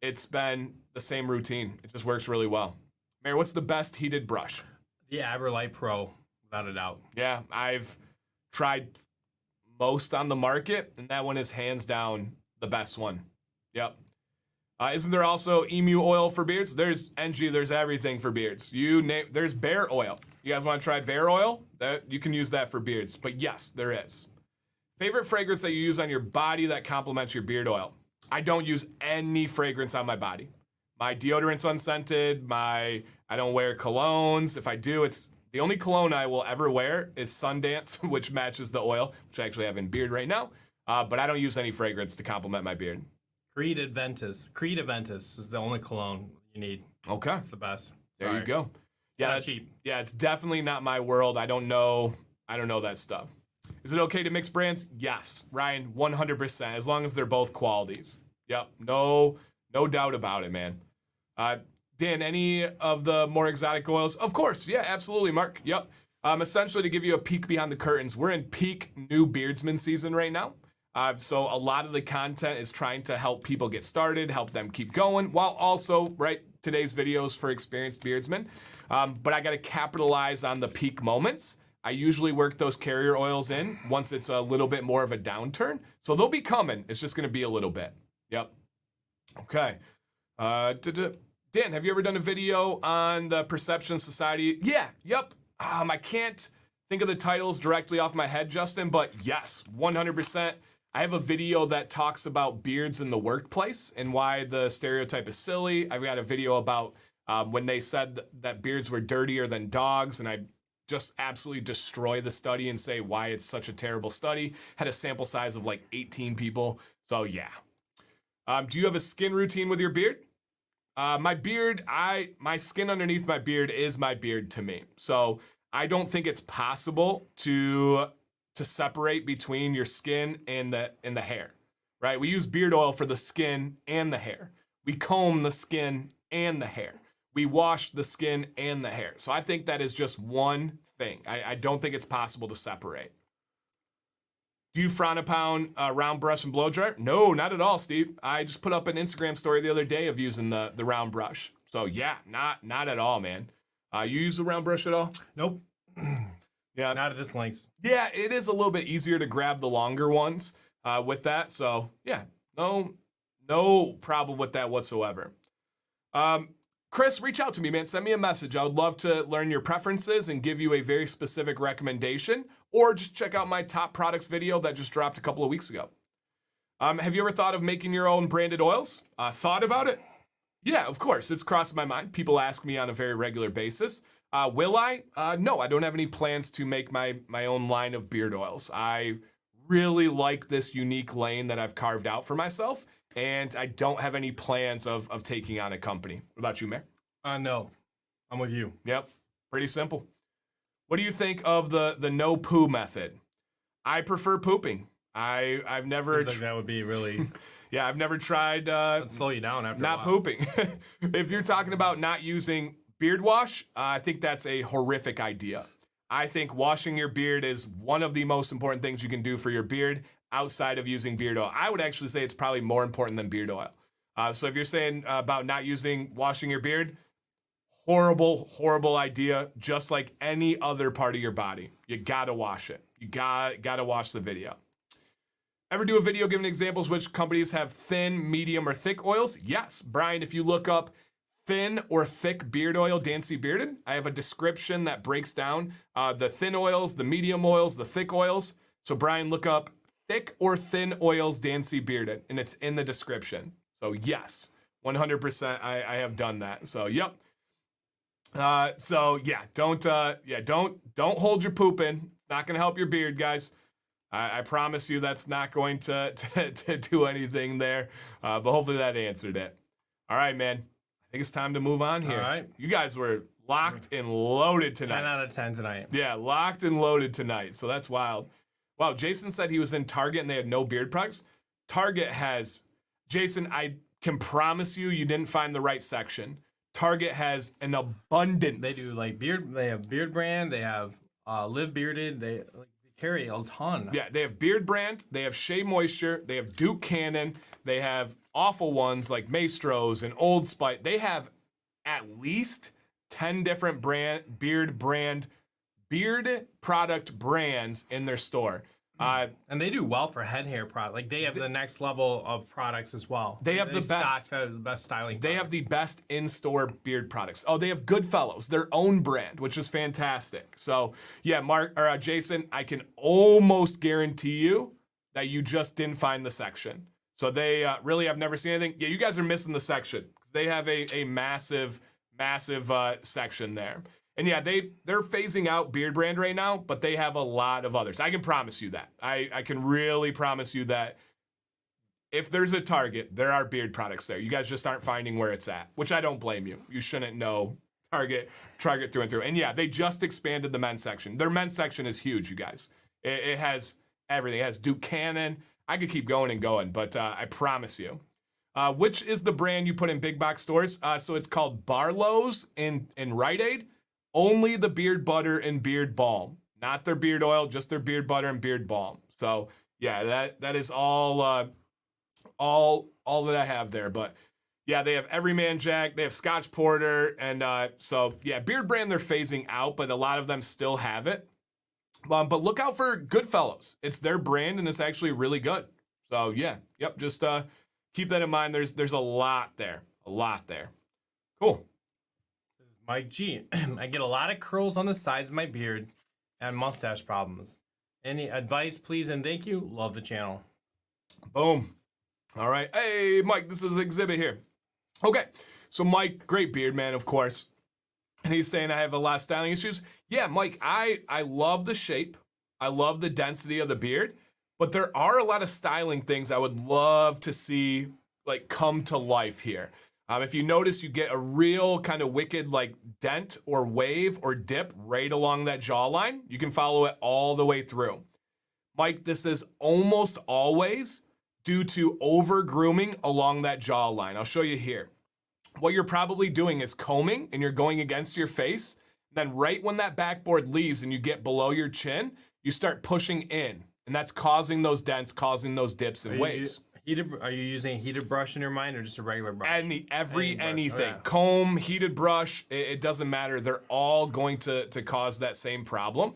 Speaker 1: it's been the same routine. It just works really well. Mayor, what's the best heated brush?
Speaker 2: The Aberlight Pro, without a doubt.
Speaker 1: Yeah, I've tried most on the market, and that one is hands down the best one. Yep. Isn't there also emu oil for beards? There's there's everything for beards. There's bear oil. You guys want to try bear oil? You can use that for beards. But yes, there is. Favorite fragrance that you use on your body that complements your beard oil? I don't use any fragrance on my body. My deodorant's unscented. I don't wear colognes. If I do, it's the only cologne I will ever wear is Sundance, which matches the oil, which I actually have in beard right now. But I don't use any fragrance to complement my beard.
Speaker 2: Creed Aventus is the only cologne you need.
Speaker 1: Okay.
Speaker 2: It's the best.
Speaker 1: There you go.
Speaker 2: Yeah, not cheap.
Speaker 1: Yeah, it's definitely not my world. I don't know that stuff. Is it okay to mix brands? Yes, Ryan, 100%, as long as they're both qualities. Yep, no doubt about it, man. Dan, any of the more exotic oils? Of course, yeah, absolutely, Mark. Yep. Essentially, to give you a peek behind the curtains, we're in peak new beardsman season right now. So a lot of the content is trying to help people get started, help them keep going, while also, right, today's videos for experienced beardsmen. But I got to capitalize on the peak moments. I usually work those carrier oils in once it's a little bit more of a downturn. So they'll be coming. It's just going to be a little bit. Yep. Okay. Dan, have you ever done a video on the Perception Society? Yeah. Yep. I can't think of the titles directly off my head, Justin, but yes, 100%. I have a video that talks about beards in the workplace and why the stereotype is silly. I've got a video about when they said that beards were dirtier than dogs, and I just absolutely destroy the study and say why it's such a terrible study. Had a sample size of like 18 people. So yeah. Do you have a skin routine with your beard? My beard, my skin underneath my beard is my beard to me. So I don't think it's possible to separate between your skin and the hair, right? We use beard oil for the skin and the hair. We comb the skin and the hair. We wash the skin and the hair. So I think that is just one thing. I don't think it's possible to separate. Do you frown upon round brush and blow dryer? No, not at all, Steve. I just put up an Instagram story the other day of using the round brush. So yeah, not at all, man. You use the round brush at all?
Speaker 2: Nope.
Speaker 1: Yeah.
Speaker 2: Not at this length.
Speaker 1: Yeah, it is a little bit easier to grab the longer ones with that. So yeah, no problem with that whatsoever. Chris, reach out to me, man. Send me a message. I would love to learn your preferences and give you a very specific recommendation, or just check out my top products video that just dropped a couple of weeks ago. Have you ever thought of making your own branded oils? Thought about it? Yeah, of course. It's crossed my mind. People ask me on a very regular basis. Will I? No, I don't have any plans to make my own line of beard oils. I really like this unique lane that I've carved out for myself, and I don't have any plans of taking on a company. What about you, Mayor?
Speaker 2: No, I'm with you.
Speaker 1: Yep, pretty simple. What do you think of the no poo method? I prefer pooping. I've never.
Speaker 2: Seems like that would be really.
Speaker 1: Yeah, I've never tried.
Speaker 2: That'd slow you down after
Speaker 1: not
Speaker 2: a while.
Speaker 1: pooping. If you're talking about not using beard wash, I think that's a horrific idea. I think washing your beard is one of the most important things you can do for your beard outside of using beard oil. I would actually say it's probably more important than beard oil. So if you're saying about not washing your beard, horrible idea. Just like any other part of your body, you gotta wash it. You gotta watch the video. Ever do a video giving examples which companies have thin, medium, or thick oils? Yes, Brian, if you look up thin or thick beard oil, Dancy Bearded, I have a description that breaks down the thin oils, the medium oils, the thick oils. So Brian, look up thick or thin oils, Dancy Bearded, and it's in the description. So yes, 100% I have done that. So yep. So yeah, don't hold your poop in. It's not gonna help your beard, guys. I promise you that's not going to do anything there. But hopefully that answered it. All right, man. I think it's time to move on here.
Speaker 2: All right.
Speaker 1: You guys were locked and loaded tonight.
Speaker 2: 10 out of 10 tonight.
Speaker 1: Yeah, locked and loaded tonight. So that's wild. Wow, Jason said he was in Target and they had no beard products. Target has, Jason, I can promise you didn't find the right section. Target has an abundance.
Speaker 2: They do like beard. They have Beard Brand. They have Live Bearded. They carry a ton.
Speaker 1: Yeah, they have Beard Brand. They have Shea Moisture. They have Duke Cannon. They have awful ones like Maestro's and Old Spice. They have at least 10 different beard product brands in their store.
Speaker 2: And they do well for head hair product. Like they have the next level of products as well.
Speaker 1: They have the
Speaker 2: best styling.
Speaker 1: They have the best in-store beard products. Oh, they have Goodfellows, their own brand, which is fantastic. So yeah, Jason, I can almost guarantee you that you just didn't find the section. So they really have never seen anything. Yeah, you guys are missing the section. They have a massive section there. And yeah, they're phasing out Beard Brand right now, but they have a lot of others. I can promise you that. I can really promise you that if there's a Target, there are beard products there. You guys just aren't finding where it's at, which I don't blame you. You shouldn't know Target through and through. And yeah, they just expanded the men's section. Their men's section is huge, you guys. It has everything. It has Duke Cannon. I could keep going and going, but I promise you. Which is the brand you put in big box stores? So it's called Barlow's in Rite Aid. Only the beard butter and beard balm, not their beard oil, just their beard butter and beard balm. So Yeah, that is all that I have there. But yeah, they have Everyman Jack, they have Scotch Porter, and so yeah, Beard Brand they're phasing out, but a lot of them still have it. But look out for Goodfellows. It's their brand, and it's actually really good. So yeah, yep. Just keep that in mind. There's a lot there, Cool.
Speaker 2: This is Mike G. I get a lot of curls on the sides of my beard and mustache problems. Any advice, please, and thank you. Love the channel.
Speaker 1: Boom. All right. Hey, Mike, this is Exhibit here. Okay. So Mike, great beard, man, of course. And he's saying I have a lot of styling issues. Yeah, Mike, I love the shape. I love the density of the beard. But there are a lot of styling things I would love to see like come to life here. If you notice, you get a real kind of wicked like dent or wave or dip right along that jawline. You can follow it all the way through. Mike, this is almost always due to over grooming along that jawline. I'll show you here. What you're probably doing is combing and you're going against your face. Then right when that backboard leaves and you get below your chin, you start pushing in. And that's causing those dents, causing those dips and waves.
Speaker 2: Are you using a heated brush in your mind or just a regular brush?
Speaker 1: Anything.
Speaker 2: Oh, yeah.
Speaker 1: Comb, heated brush, it doesn't matter. They're all going to cause that same problem.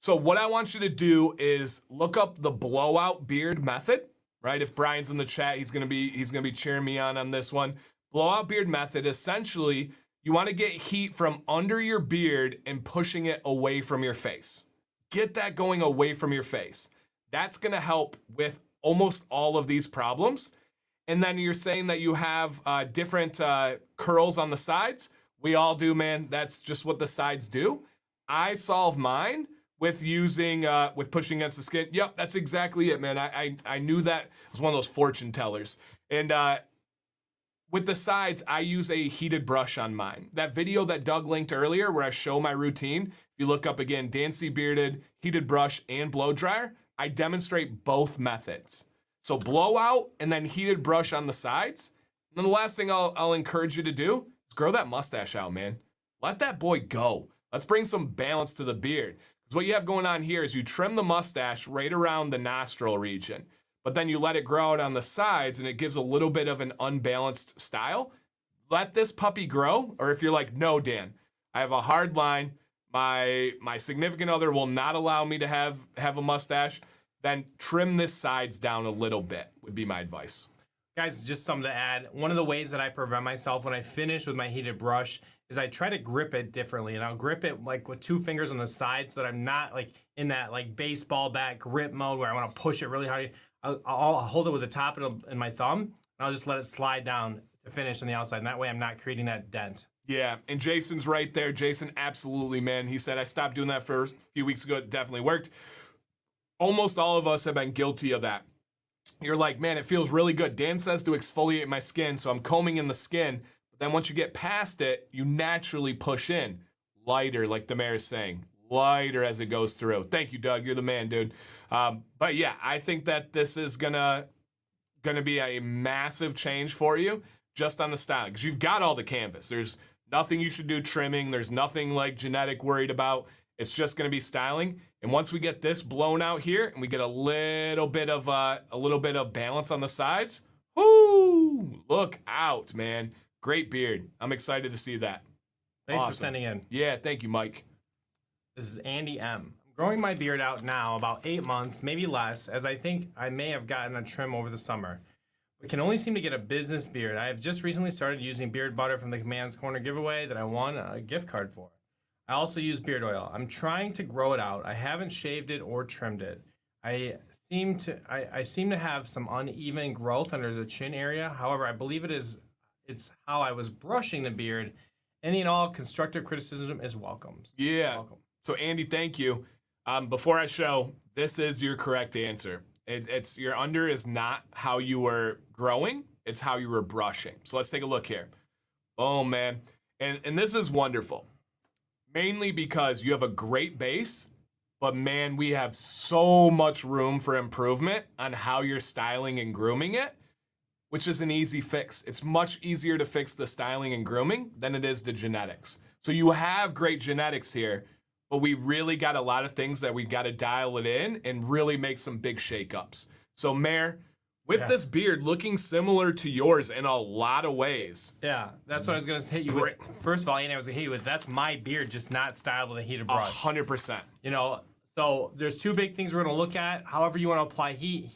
Speaker 1: So what I want you to do is look up the blowout beard method, right? If Brian's in the chat, he's gonna be cheering me on this one. Blowout beard method, essentially, you want to get heat from under your beard and pushing it away from your face. Get that going away from your face. That's gonna help with almost all of these problems. And then you're saying that you have different curls on the sides. We all do, man. That's just what the sides do. I solve mine with using, with pushing against the skin. Yep, that's exactly it, man. I knew that. It was one of those fortune tellers. And with the sides, I use a heated brush on mine. That video that Doug linked earlier where I show my routine, if you look up again, Dancy Bearded, heated brush, and blow dryer, I demonstrate both methods. So blowout and then heated brush on the sides. And then the last thing I'll encourage you to do is grow that mustache out, man. Let that boy go. Let's bring some balance to the beard. Because what you have going on here is you trim the mustache right around the nostril region, but then you let it grow out on the sides and it gives a little bit of an unbalanced style. Let this puppy grow. Or if you're like, no, Dan, I have a hard line. My significant other will not allow me to have a mustache, then trim this sides down a little bit would be my advice.
Speaker 2: Guys, just something to add. One of the ways that I prevent myself when I finish with my heated brush is I try to grip it differently. And I'll grip it like with 2 fingers on the side so that I'm not like in that like baseball bat grip mode where I want to push it really hard. I'll hold it with the top in my thumb, and I'll just let it slide down to finish on the outside. And that way I'm not creating that dent.
Speaker 1: Yeah, and Jason's right there. Jason, absolutely, man. He said, I stopped doing that for a few weeks ago. It definitely worked. Almost all of us have been guilty of that. You're like, man, it feels really good. Dan says to exfoliate my skin, so I'm combing in the skin. But then once you get past it, you naturally push in. Lighter, like the mayor's saying. Lighter as it goes through. Thank you, Doug. You're the man, dude. But yeah, I think that this is gonna be a massive change for you just on the styling. Because you've got all the canvas. There's nothing you should do trimming. There's nothing like genetic worried about. It's just gonna be styling. And once we get this blown out here and we get a little bit of balance on the sides, whoo, look out, man. Great beard. I'm excited to see that.
Speaker 2: Thanks
Speaker 1: Awesome.
Speaker 2: for sending in.
Speaker 1: Yeah, thank you, Mike.
Speaker 2: This is Andy M. I'm growing my beard out now about 8 months, maybe less, as I think I may have gotten a trim over the summer. But can only seem to get a business beard. I have just recently started using beard butter from the Command's Corner giveaway that I won a gift card for. I also use beard oil. I'm trying to grow it out. I haven't shaved it or trimmed it. I seem to have some uneven growth under the chin area. However, I believe it's how I was brushing the beard. Any and all constructive criticism is welcome.
Speaker 1: Yeah.
Speaker 2: Welcome.
Speaker 1: So Andy, thank you. Before I show, this is your correct answer. It's your under is not how you were growing. It's how you were brushing. So let's take a look here. Oh man. And this is wonderful. Mainly because you have a great base, but man, we have so much room for improvement on how you're styling and grooming it, which is an easy fix. It's much easier to fix the styling and grooming than it is the genetics. So you have great genetics here, but we really got a lot of things that we got to dial it in and really make some big shakeups. So, Mayor, with this beard looking similar to yours in a lot of ways.
Speaker 2: Yeah, that's what I was going to hit you with. First of all, Andy, I was going to hit you with, that's my beard, just not styled with a heated brush.
Speaker 1: 100%.
Speaker 2: You know, so there's two big things we're going to look at. However you want to apply heat,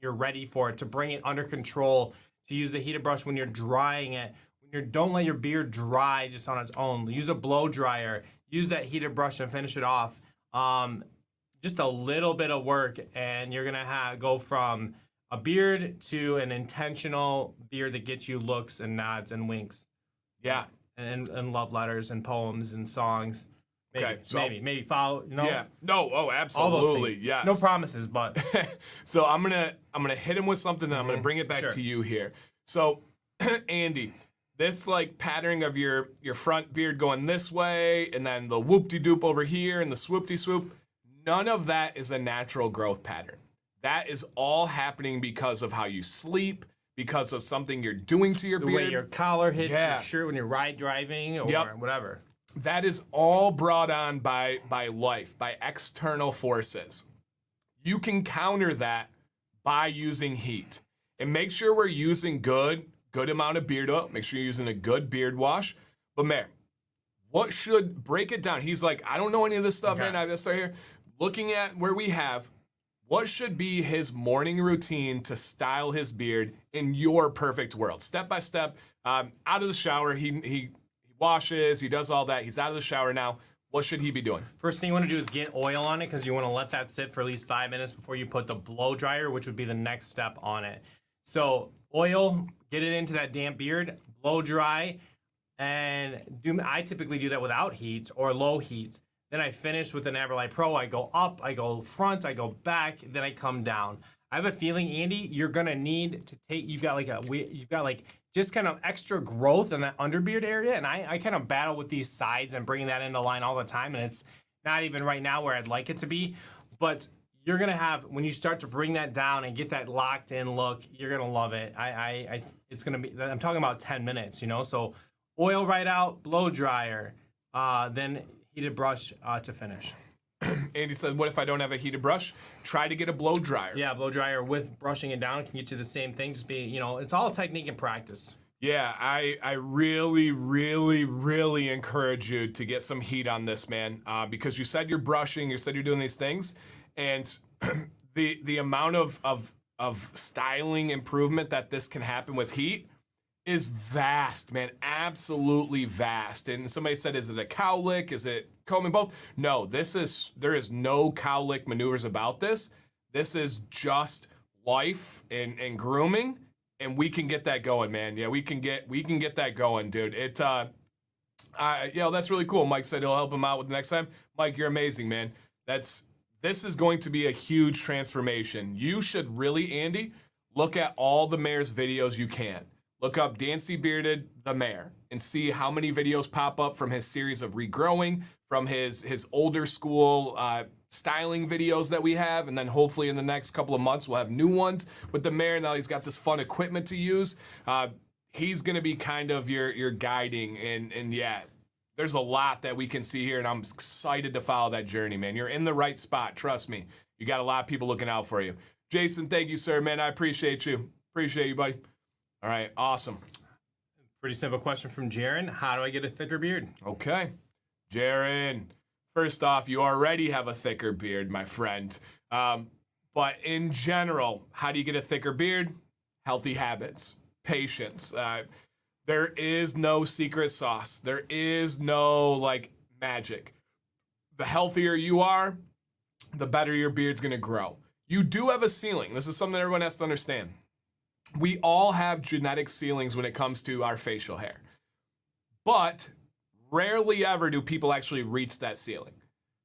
Speaker 2: you're ready for it, to bring it under control, to use the heated brush when you're drying it. Don't let your beard dry just on its own. Use a blow dryer. Use that heated brush and finish it off. Just a little bit of work, and you're going to go from a beard to an intentional beard that gets you looks and nods and winks.
Speaker 1: Yeah.
Speaker 2: And love letters and poems and songs. Maybe,
Speaker 1: Okay, so
Speaker 2: maybe follow, you know?
Speaker 1: Yeah. No, oh, absolutely.
Speaker 2: All those things.
Speaker 1: Yes.
Speaker 2: No promises, but.
Speaker 1: So I'm gonna hit him with something, then I'm gonna bring it back to you here. So, Andy, this like patterning of your front beard going this way, and then the whoop-de-doop over here, and the swoop-de-swoop, none of that is a natural growth pattern. That is all happening because of how you sleep, because of something you're doing to your beard.
Speaker 2: The way your collar hits your shirt when you're driving or whatever.
Speaker 1: That is all brought on by life, by external forces. You can counter that by using heat. And make sure we're using good amount of beard oil. Make sure you're using a good beard wash. But Mayor, what should, break it down. He's like, I don't know any of this stuff, man. I just start here. Looking at where we have, what should be his morning routine to style his beard in your perfect world? Step by step, out of the shower, he washes, he does all that. He's out of the shower now. What should he be doing?
Speaker 2: First thing you want to do is get oil on it, because you want to let that sit for at least 5 minutes before you put the blow dryer, which would be the next step on it. So oil, get it into that damp beard, blow dry, and I typically do that without heat or low heat. Then I finish with an Aberlight Pro. I go up, I go front, I go back, then I come down. I have a feeling, Andy, you're gonna need to take. You've got like just kind of extra growth in that underbeard area, and I kind of battle with these sides and bringing that into line all the time, and it's not even right now where I'd like it to be. But you're gonna have, when you start to bring that down and get that locked in look, you're gonna love it. It's gonna be. I'm talking about 10 minutes, you know. So oil right out, blow dryer, then heated brush to finish.
Speaker 1: Andy said, what if I don't have a heated brush? Try to get a blow dryer.
Speaker 2: Yeah, blow dryer with brushing it down can get you the same thing. Just be, it's all technique and practice.
Speaker 1: Yeah, I really, really, really encourage you to get some heat on this, man, because you said you're brushing, you said you're doing these things, and the amount of styling improvement that this can happen with heat is vast, man, absolutely vast. And somebody said, is it a cowlick? Is it combing both? No, there is no cowlick maneuvers about this. This is just life and grooming, and we can get that going, man. Yeah, we can get that going, dude. That's really cool. Mike said he'll help him out with the next time. Mike, you're amazing, man. This is going to be a huge transformation. You should really, Andy, look at all the mayor's videos you can. Look up Dancy Bearded the Mayor and see how many videos pop up from his series of regrowing, from his older school styling videos that we have, and then hopefully in the next couple of months we'll have new ones with the Mayor. Now he's got this fun equipment to use. He's gonna be kind of your guiding, and yeah, there's a lot that we can see here, and I'm excited to follow that journey, man. You're in the right spot, trust me. You got a lot of people looking out for you. Jason, thank you, sir, man. I appreciate you. Appreciate you, buddy. All right, awesome.
Speaker 2: Pretty simple question from Jaron. How do I get a thicker beard?
Speaker 1: Okay. Jaron, first off, you already have a thicker beard, my friend. But in general, how do you get a thicker beard? Healthy habits, patience. There is no secret sauce. There is no, magic. The healthier you are, the better your beard's gonna grow. You do have a ceiling. This is something that everyone has to understand. We all have genetic ceilings when it comes to our facial hair. But rarely ever do people actually reach that ceiling.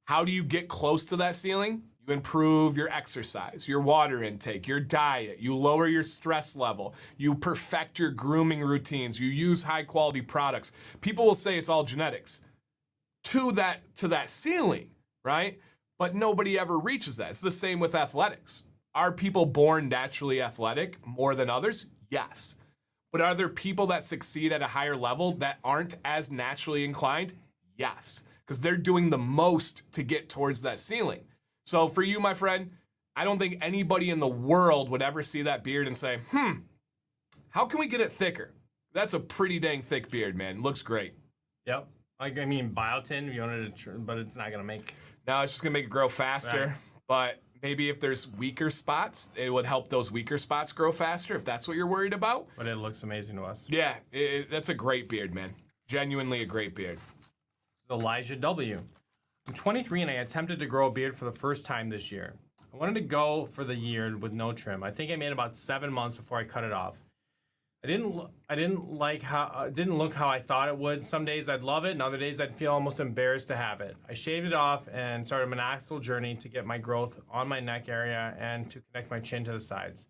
Speaker 1: How do you get close to that ceiling? You improve your exercise, your water intake, your diet. You lower your stress level. You perfect your grooming routines. You use high quality products. People will say it's all genetics to that ceiling, right? But nobody ever reaches that. It's the same with athletics. Are people born naturally athletic more than others? Yes. But are there people that succeed at a higher level that aren't as naturally inclined? Yes. because they're doing the most to get towards that ceiling. So for you, my friend, I don't think anybody in the world would ever see that beard and say, how can we get it thicker? That's a pretty dang thick beard, man. Looks great.
Speaker 2: Yep. Like, I mean, biotin, if you wanted to, but it's not going to make.
Speaker 1: No, it's just going to make it grow faster.
Speaker 2: Right.
Speaker 1: But maybe if there's weaker spots, it would help those weaker spots grow faster if that's what you're worried about.
Speaker 2: But it looks amazing to us.
Speaker 1: Yeah, that's a great beard, man. Genuinely a great beard.
Speaker 2: Elijah W. I'm 23 and I attempted to grow a beard for the first time this year. I wanted to go for the year with no trim. I think I made about 7 months before I cut it off. I didn't look how I thought it would. Some days I'd love it, and other days I'd feel almost embarrassed to have it. I shaved it off and started a minoxidil journey to get my growth on my neck area and to connect my chin to the sides.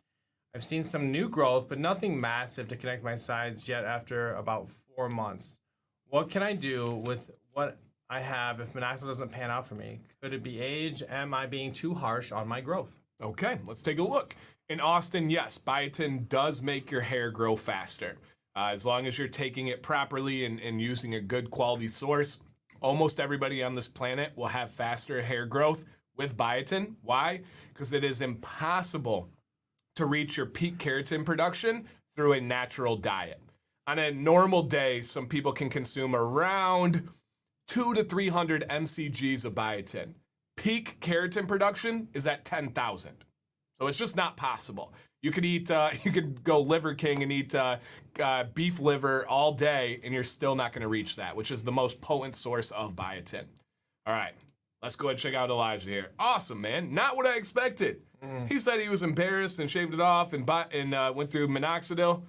Speaker 2: I've seen some new growth, but nothing massive to connect my sides yet after about 4 months. What can I do with what I have if minoxidil doesn't pan out for me? Could it be age? Am I being too harsh on my growth?
Speaker 1: Okay, let's take a look. In Austin, yes, biotin does make your hair grow faster. As long as you're taking it properly and using a good quality source, almost everybody on this planet will have faster hair growth with biotin. Why? Because it is impossible to reach your peak keratin production through a natural diet. On a normal day, some people can consume around 200 to 300 mcgs of biotin. Peak keratin production is at 10,000. So it's just not possible. You could eat, you could go Liver King and eat beef liver all day, and you're still not going to reach that, which is the most potent source of biotin. All right, let's go ahead and check out Elijah here. Awesome, man. Not what I expected. He said he was embarrassed and shaved it off and went through minoxidil.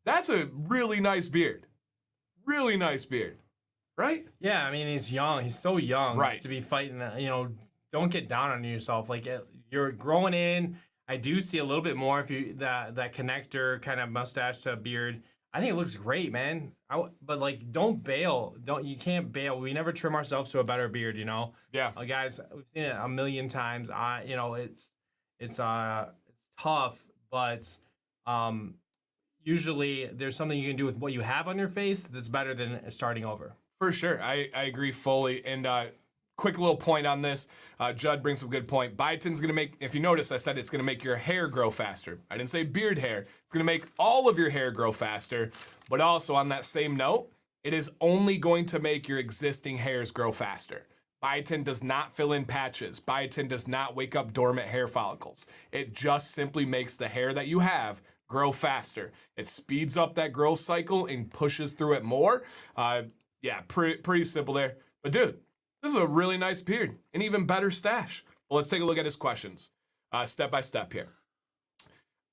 Speaker 1: That's a really nice beard. Really nice beard, right?
Speaker 2: Yeah, I mean, he's young. He's so young
Speaker 1: Right.
Speaker 2: to be fighting that. Don't get down on yourself. Like, you're growing in. I do see a little bit more if you that connector kind of mustache to beard. I think it looks great, man. But like, don't bail. You can't bail. We never trim ourselves to a better beard,
Speaker 1: Yeah.
Speaker 2: guys, we've seen it a million times. It's tough, but usually there's something you can do with what you have on your face that's better than starting over.
Speaker 1: For sure. I agree fully. And quick little point on this. Judd brings up a good point. Biotin's going to make, if you notice, I said it's going to make your hair grow faster. I didn't say beard hair. It's going to make all of your hair grow faster. But also on that same note, it is only going to make your existing hairs grow faster. Biotin does not fill in patches. Biotin does not wake up dormant hair follicles. It just simply makes the hair that you have grow faster. It speeds up that growth cycle and pushes through it more. Yeah, pretty simple there. But dude, this is a really nice beard, an even better stash. Well, let's take a look at his questions, step by step here.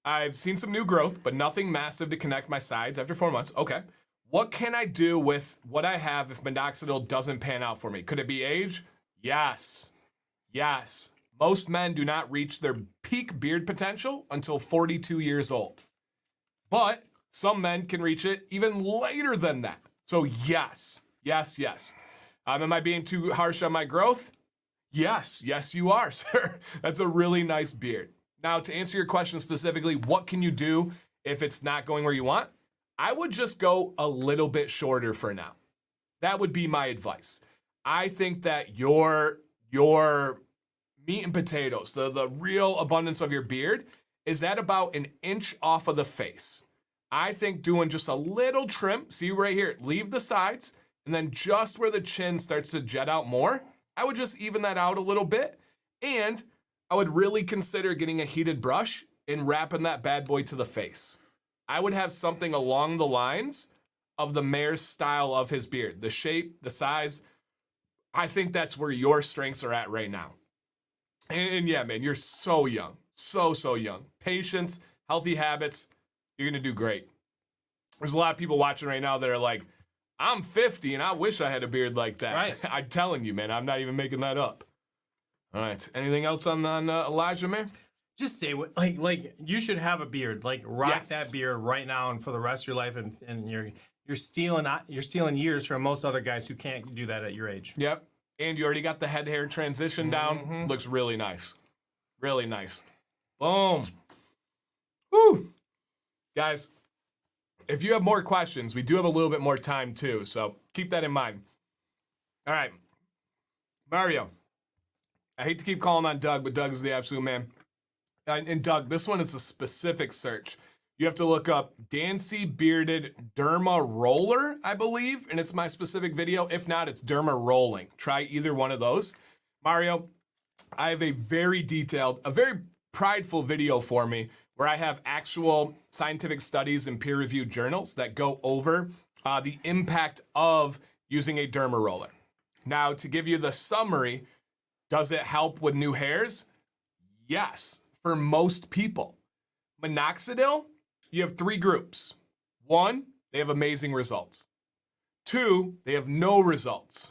Speaker 1: I've seen some new growth, but nothing massive to connect my sides after 4 months. Okay. What can I do with what I have if minoxidil doesn't pan out for me? Could it be age? Yes. Yes. Most men do not reach their peak beard potential until 42 years old. But some men can reach it even later than that. So yes. Am I being too harsh on my growth? Yes, you are, sir. That's a really nice beard. Now, to answer your question specifically, what can you do if it's not going where you want? I would just go a little bit shorter for now. That would be my advice. I think that your meat and potatoes, the real abundance of your beard, is at about an inch off of the face. I think doing just a little trim, see right here, leave the sides, and then just where the chin starts to jet out more, I would just even that out a little bit. And I would really consider getting a heated brush and wrapping that bad boy to the face. I would have something along the lines of the mayor's style of his beard. The shape, the size, I think that's where your strengths are at right now. And yeah, man, you're so young. So young. Patience, healthy habits, you're going to do great. There's a lot of people watching right now that are like, I'm 50 and I wish I had a beard like that.
Speaker 2: Right.
Speaker 1: I'm telling you, man, I'm not even making that up. All right. Anything else on Elijah, man?
Speaker 2: Just stay with like you should have a beard. Like rock
Speaker 1: Yes.
Speaker 2: that beard right now and for the rest of your life, and you're stealing years from most other guys who can't do that at your age.
Speaker 1: Yep. And you already got the head hair transition down. Looks really nice. Really nice. Boom. Woo. Guys, if you have more questions, we do have a little bit more time too, so keep that in mind. All right. Mario. I hate to keep calling on Doug, but Doug is the absolute man. And Doug, this one is a specific search. You have to look up Dancy Bearded Derma Roller, I believe, and it's my specific video. If not, it's Derma Rolling. Try either one of those. Mario, I have a very detailed, a very prideful video for me where I have actual scientific studies and peer-reviewed journals that go over the impact of using a derma roller. Now, to give you the summary, does it help with new hairs? Yes, for most people. Minoxidil, you have 3 groups. 1, they have amazing results. 2, they have no results.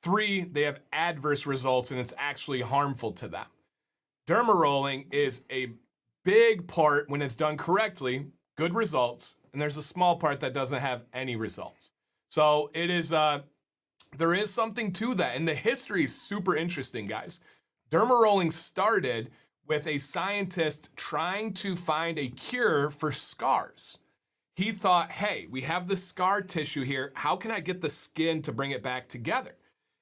Speaker 1: 3, they have adverse results and it's actually harmful to them. Derma rolling is a big part, when it's done correctly, good results, and there's a small part that doesn't have any results. So it is, there is something to that, and the history is super interesting, guys. Derma rolling started with a scientist trying to find a cure for scars. He thought, hey, we have the scar tissue here. How can I get the skin to bring it back together?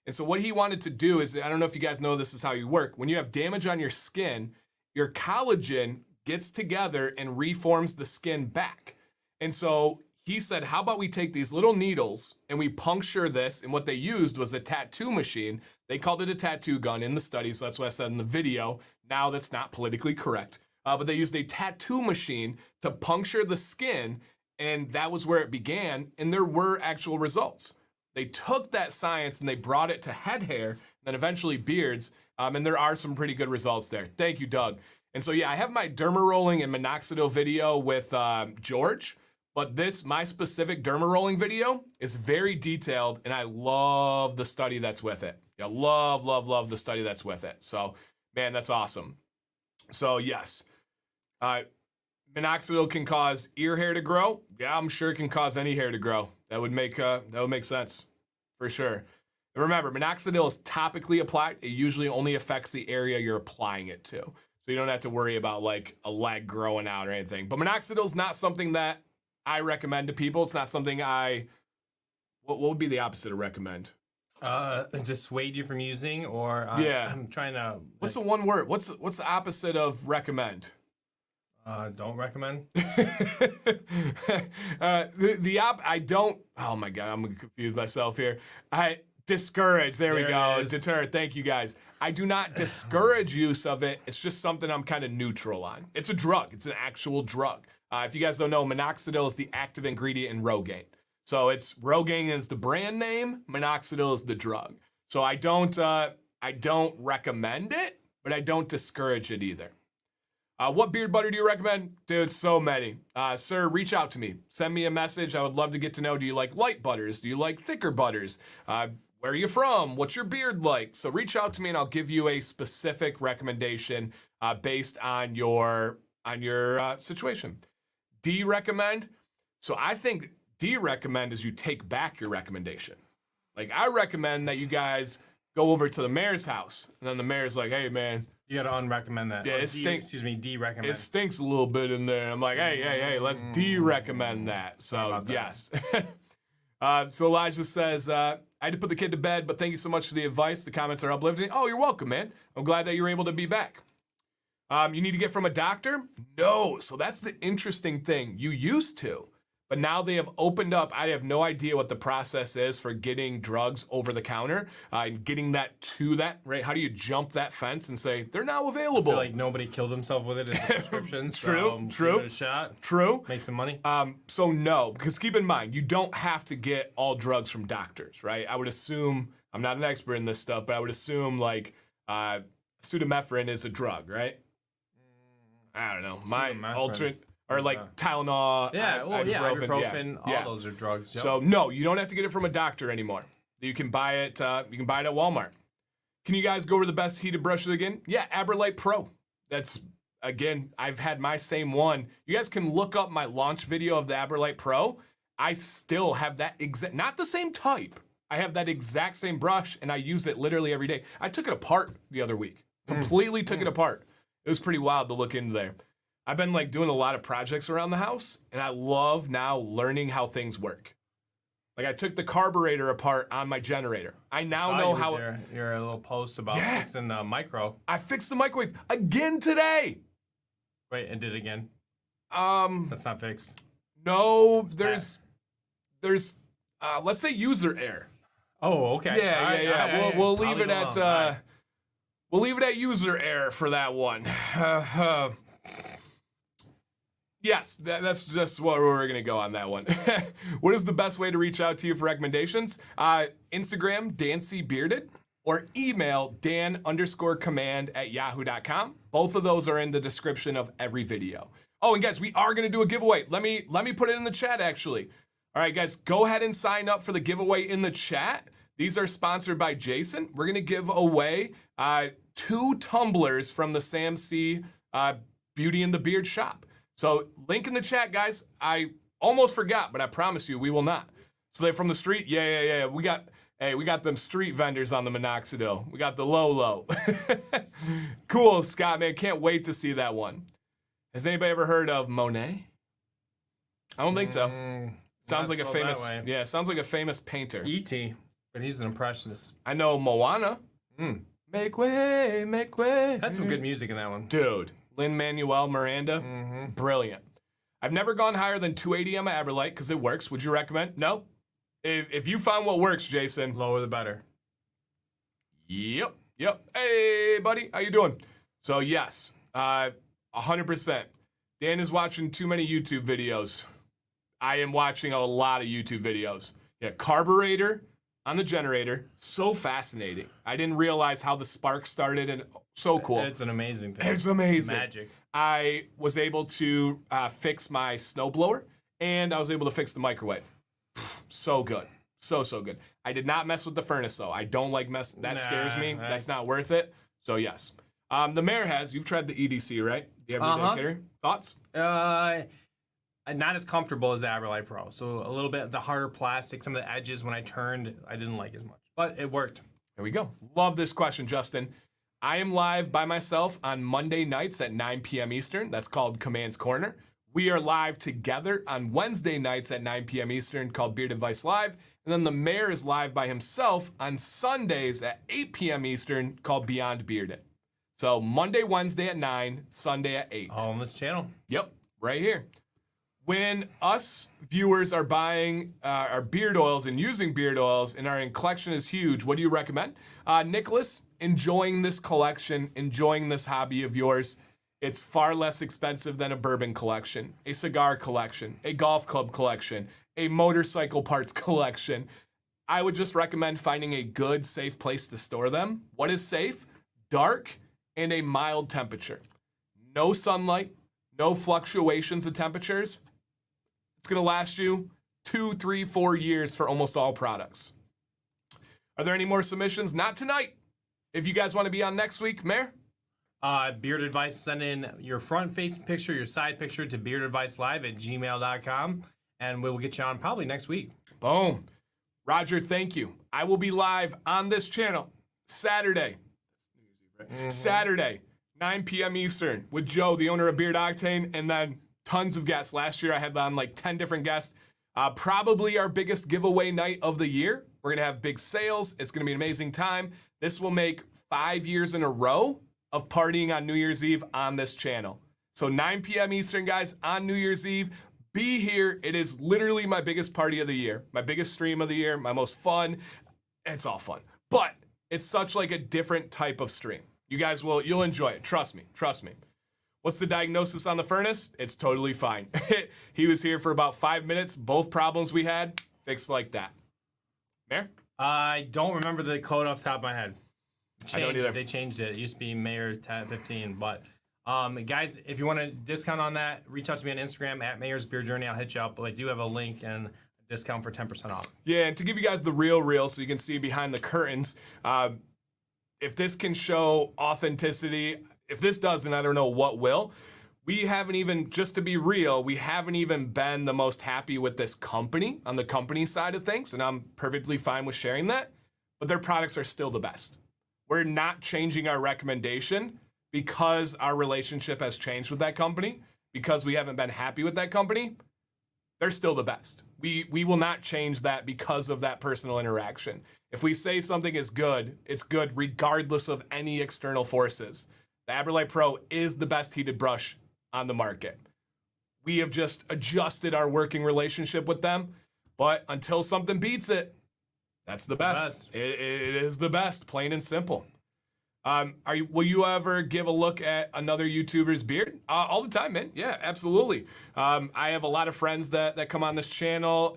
Speaker 1: And so what he wanted to do is, I don't know if you guys know this is how you work. When you have damage on your skin, your collagen gets together and reforms the skin back. And so he said, how about we take these little needles and we puncture this? And what they used was a tattoo machine. They called it a tattoo gun in the study, so that's what I said in the video. Now that's not politically correct. But they used a tattoo machine to puncture the skin, and that was where it began, and there were actual results. They took that science and they brought it to head hair, and then eventually beards, and there are some pretty good results there. Thank you, Doug. And so, yeah, I have my derma rolling and minoxidil video with George, but my specific derma rolling video is very detailed, and I love the study that's with it. Yeah, love the study that's with it. So, man, that's awesome. So, yes, minoxidil can cause ear hair to grow. Yeah, I'm sure it can cause any hair to grow. That would make sense, for sure. And remember, minoxidil is topically applied. It usually only affects the area you're applying it to. So you don't have to worry about like a leg growing out or anything. But minoxidil is not something that I recommend to people. It's not something what would be the opposite of recommend?
Speaker 2: Dissuade you from using, or
Speaker 1: yeah.
Speaker 2: I'm trying to.
Speaker 1: What's the one word? What's the opposite of recommend?
Speaker 2: Don't recommend.
Speaker 1: I don't. Oh my God, I'm gonna confuse myself here. Discourage. There we go. Deter. Thank you, guys. I do not discourage use of it. It's just something I'm kind of neutral on. It's a drug. It's an actual drug. If you guys don't know, minoxidil is the active ingredient in Rogaine. So Rogaine is the brand name. Minoxidil is the drug. So I don't recommend it, but I don't discourage it either. What beard butter do you recommend? Dude, so many. Sir, reach out to me. Send me a message. I would love to get to know, do you like light butters? Do you like thicker butters? Where are you from? What's your beard like? So reach out to me and I'll give you a specific recommendation based on your situation. De-recommend? So I think de-recommend is you take back your recommendation. Like, I recommend that you guys go over to the mayor's house. And then the mayor's like, hey, man.
Speaker 2: You gotta unrecommend that.
Speaker 1: Yeah, it stinks.
Speaker 2: Excuse me, de-recommend.
Speaker 1: It stinks a little bit in there. I'm like, hey, let's de-recommend that. So, yes. So Elijah says, I had to put the kid to bed, but thank you so much for the advice. The comments are uplifting. Oh, you're welcome, man. I'm glad that you're able to be back. You need to get from a doctor? No. So that's the interesting thing. You used to, but now they have opened up. I have no idea what the process is for getting drugs over the counter and getting that to that, right? How do you jump that fence and say, they're now available?
Speaker 2: I feel like nobody killed himself with it in the prescriptions.
Speaker 1: True.
Speaker 2: Give it a shot.
Speaker 1: True.
Speaker 2: Make some money.
Speaker 1: So no, because keep in mind, you don't have to get all drugs from doctors, right? I would assume, I'm not an expert in this stuff, but I would assume like pseudomephrine is a drug, right? I don't know. My alternate, or like Tylenol.
Speaker 2: Yeah, ibuprofen.
Speaker 1: Yeah.
Speaker 2: All those are drugs. Yep.
Speaker 1: So no, you don't have to get it from a doctor anymore. You can buy it. You can buy it at Walmart. Can you guys go over the best heated brushes again? Yeah, AberLite Pro. That's again. I've had my same one. You guys can look up my launch video of the AberLite Pro. I still have that exact, not the same type. I have that exact same brush, and I use it literally every day. I took it apart the other week. Completely took it apart. It was pretty wild to look into there. I've been like doing a lot of projects around the house, and I love now learning how things work. Like I took the carburetor apart on my generator. I now know how
Speaker 2: your little post about fixing the micro.
Speaker 1: I fixed the microwave again today.
Speaker 2: Wait, and did it again? That's not fixed.
Speaker 1: No, there's let's say user error.
Speaker 2: Oh, okay.
Speaker 1: Yeah. We'll leave it at we'll leave it at user error for that one. Yes, that's just what we're gonna go on that one. What is the best way to reach out to you for recommendations? Instagram, Dancy Bearded, or email dan_command@yahoo.com. Both of those are in the description of every video. Oh, and guys, we are gonna do a giveaway. Let me put it in the chat actually. All right, guys, go ahead and sign up for the giveaway in the chat. These are sponsored by Jason. We're gonna give away 2 tumblers from the Sam C Beauty and the Beard shop. So link in the chat, guys. I almost forgot, but I promise you we will not. So they're from the street? Yeah. We got them street vendors on the minoxidil. We got the Lolo. Cool, Scott, man. Can't wait to see that one. Has anybody ever heard of Monet? I don't think so. Sounds like a famous, sounds like a famous painter.
Speaker 2: E.T., but he's an impressionist.
Speaker 1: I know Moana. Make way, make way.
Speaker 2: Had some good music in that one.
Speaker 1: Dude, Lin-Manuel Miranda, brilliant. I've never gone higher than 280 on my Aberlite because it works. Would you recommend? No. If you found what works, Jason.
Speaker 2: Lower the better.
Speaker 1: Yep. Hey, buddy, how you doing? So yes, 100%. Dan is watching too many YouTube videos. I am watching a lot of YouTube videos. Yeah, carburetor on the generator, so fascinating. I didn't realize how the spark started, and so cool.
Speaker 2: It's an amazing thing.
Speaker 1: It's amazing.
Speaker 2: It's magic.
Speaker 1: I was able to fix my snowblower, and I was able to fix the microwave. So good. So good. I did not mess with the furnace, though. I don't like mess. That scares me. That's not worth it. So, yes. The mayor has. You've tried the EDC, right? Do you have any indicator? Thoughts?
Speaker 2: Not as comfortable as the Aberlite Pro. So a little bit the harder plastic, some of the edges when I turned, I didn't like as much. But it worked.
Speaker 1: There we go. Love this question, Justin. I am live by myself on Monday nights at 9 p.m. Eastern. That's called Command's Corner. We are live together on Wednesday nights at 9 p.m. Eastern called Beard Advice Live. And then the mayor is live by himself on Sundays at 8 p.m. Eastern called Beyond Bearded. So Monday, Wednesday at 9, Sunday at 8.
Speaker 2: All on this channel.
Speaker 1: Yep, right here. When us viewers are buying our beard oils and using beard oils and our collection is huge, what do you recommend? Nicholas, enjoying this collection, enjoying this hobby of yours. It's far less expensive than a bourbon collection, a cigar collection, a golf club collection, a motorcycle parts collection. I would just recommend finding a good, safe place to store them. What is safe? Dark and a mild temperature. No sunlight, no fluctuations of temperatures. It's gonna last you 2, 3, 4 years for almost all products. Are there any more submissions? Not tonight. If you guys wanna be on next week, Mayor?
Speaker 2: Beard Advice, send in your front-facing picture, your side picture to beardadvicelive@gmail.com, and we will get you on probably next week.
Speaker 1: Boom. Roger, thank you. I will be live on this channel Saturday. Saturday, 9 p.m. Eastern with Joe, the owner of Beard Octane, and then tons of guests. Last year I had on like 10 different guests. Probably our biggest giveaway night of the year. We're gonna have big sales. It's gonna be an amazing time. This will make 5 years in a row of partying on New Year's Eve on this channel. So 9 p.m. Eastern, guys, on New Year's Eve. Be here. It is literally my biggest party of the year, my biggest stream of the year, my most fun. It's all fun, but it's such like a different type of stream. You guys you'll enjoy it. Trust me. What's the diagnosis on the furnace? It's totally fine. He was here for about 5 minutes. Both problems we had, fixed like that. Mayor?
Speaker 2: I don't remember the code off the top of my head.
Speaker 1: I don't either.
Speaker 2: They changed it. It used to be Mayor 15, but guys, if you want a discount on that, reach out to me on Instagram at Mayor's Beard Journey. I'll hit you up. But I do have a link and a discount for 10% off. Yeah, and to give you guys the real so you can see behind the curtains, if this can show authenticity, if this doesn't, I don't know what will. We haven't even, just to be real, we haven't even been the most happy with this company on the company side of things, and I'm perfectly fine with sharing that, but their products are still the best. We're not changing our recommendation because our relationship has changed with that company, because we haven't been happy with that company.
Speaker 1: they're still the best. We will not change that because of that personal interaction. If we say something is good, it's good regardless of any external forces. The AberLite Pro is the best heated brush on the market. We have just adjusted our working relationship with them, but until something beats it, that's the best. It is the best, plain and simple. Will you ever give a look at another YouTuber's beard? All the time, man. Yeah, absolutely. I have a lot of friends that come on this channel.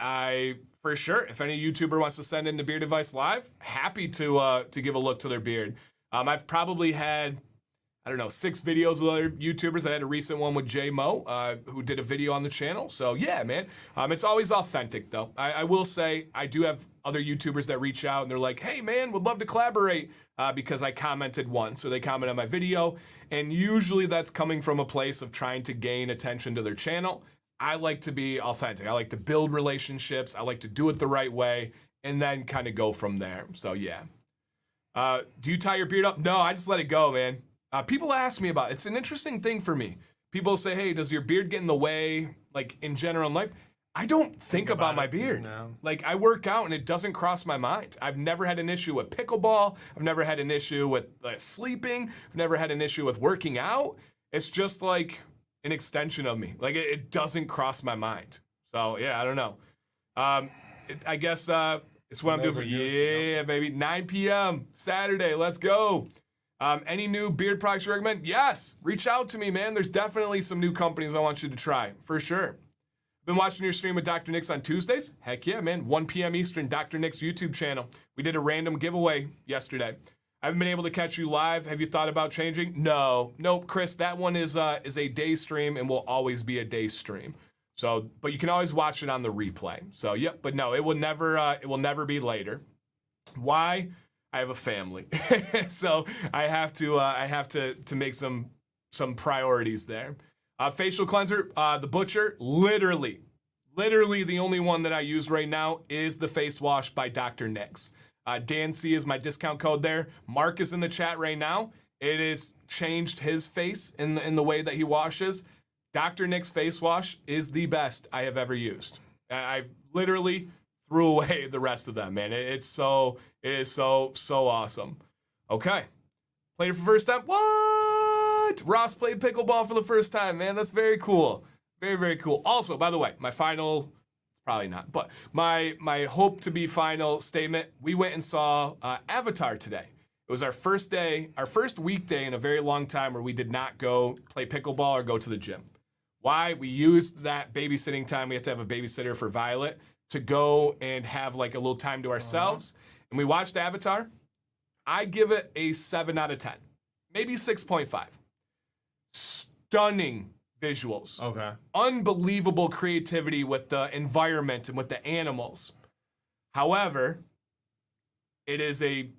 Speaker 1: For sure, if any YouTuber wants to send in the Beard Advice Live, happy to give a look to their beard. I've probably had, I don't know, 6 videos with other YouTubers. I had a recent one with J Mo, who did a video on the channel. So yeah, man, it's always authentic though. I will say I do have other YouTubers that reach out and they're like, hey man, would love to collaborate because I commented once. So they comment on my video, and usually that's coming from a place of trying to gain attention to their channel. I like to be authentic. I like to build relationships. I like to do it the right way and then kind of go from there. So yeah. Do you tie your beard up? No, I just let it go, man. People ask me about it. It's an interesting thing for me. People say, hey, does your beard get in the way, like in general in life? I don't think about my beard.
Speaker 2: No.
Speaker 1: Like I work out and it doesn't cross my mind. I've never had an issue with pickleball. I've never had an issue with sleeping. I've never had an issue with working out. It's just like an extension of me. Like it doesn't cross my mind. So yeah, I don't know. I guess it's what I'm doing for yeah, baby. 9 p.m. Saturday. Let's go. Any new beard products you recommend? Yes, reach out to me, man. There's definitely some new companies I want you to try, for sure. Been watching your stream with Dr. Nick's on Tuesdays? Heck yeah, man. 1 p.m. Eastern, Dr. Nick's YouTube channel. We did a random giveaway yesterday. I haven't been able to catch you live. Have you thought about changing? No. Nope, Chris, that one is a day stream and will always be a day stream. So, but you can always watch it on the replay. So, yep, but no, it will never be later. Why? I have a family. So I have to make some priorities there. Facial cleanser, the Butcher, literally the only one that I use right now is the face wash by Dr. Nick's. Dan C is my discount code there. Mark is in the chat right now. It has changed his face in the way that he washes. Dr. Nick's face wash is the best I have ever used. I literally threw away the rest of them, man. It is so awesome. Okay. Played it for the first time. What? Ross played pickleball for the first time, man. That's very cool. Very, very cool. Also, by the way, my final, probably not, but my hope to be final statement, we went and saw Avatar today. It was our first weekday in a very long time where we did not go play pickleball or go to the gym. Why? We used that babysitting time. We have to have a babysitter for Violet to go and have like a little time to ourselves. And we watched Avatar. I give it a 7 out of 10, maybe 6.5. Stunning visuals.
Speaker 2: Okay.
Speaker 1: Unbelievable creativity with the environment and with the animals. However, it is a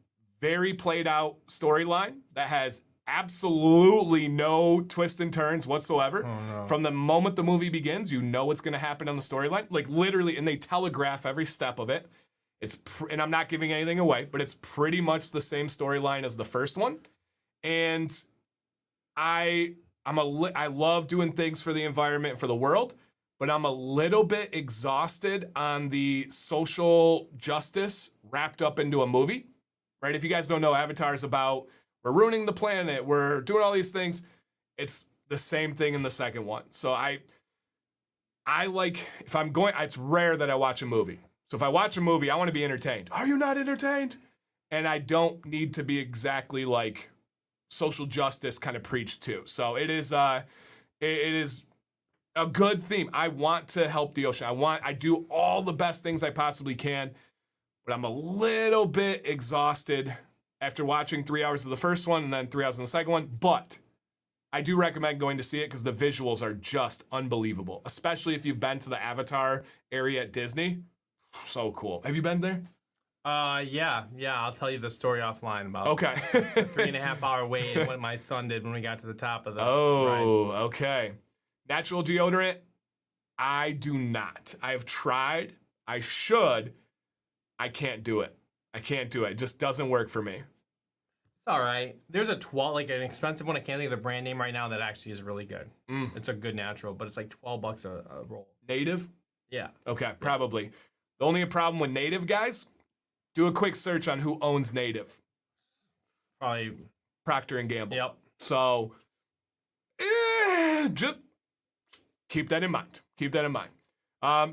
Speaker 1: very played out storyline that has absolutely no twists and turns whatsoever.
Speaker 2: Oh, no.
Speaker 1: From the moment the movie begins, you know what's going to happen on the storyline. Like literally, and they telegraph every step of it. And I'm not giving anything away, but it's pretty much the same storyline as the first one. And I love doing things for the environment, for the world, but I'm a little bit exhausted on the social justice wrapped up into a movie, right? If you guys don't know, Avatar is about we're ruining the planet, we're doing all these things. It's the same thing in the second one. So I like, if I'm going, it's rare that I watch a movie. So if I watch a movie, I want to be entertained. Are you not entertained? And I don't need to be exactly like social justice kind of preached to. So it is a good theme. I want to help the ocean. I do all the best things I possibly can, but I'm a little bit exhausted after watching 3 hours of the first one and then 3 hours of the second one. But I do recommend going to see it because the visuals are just unbelievable, especially if you've been to the Avatar area at Disney. So cool. Have you been there?
Speaker 2: Yeah. I'll tell you the story offline about
Speaker 1: okay.
Speaker 2: the 3.5 hour wait and what my son did when we got to the top of the
Speaker 1: ride.
Speaker 2: Right.
Speaker 1: Okay. Natural deodorant? I do not. I've tried. I should. I can't do it. It just doesn't work for me.
Speaker 2: It's all right. There's like an expensive one. I can't think of the brand name right now that actually is really good. It's a good natural, but it's like $12 a roll.
Speaker 1: Native?
Speaker 2: Yeah.
Speaker 1: Okay, probably. The only problem with Native, guys, do a quick search on who owns Native.
Speaker 2: Probably.
Speaker 1: Procter & Gamble.
Speaker 2: Yep.
Speaker 1: So, just keep that in mind. Keep that in mind.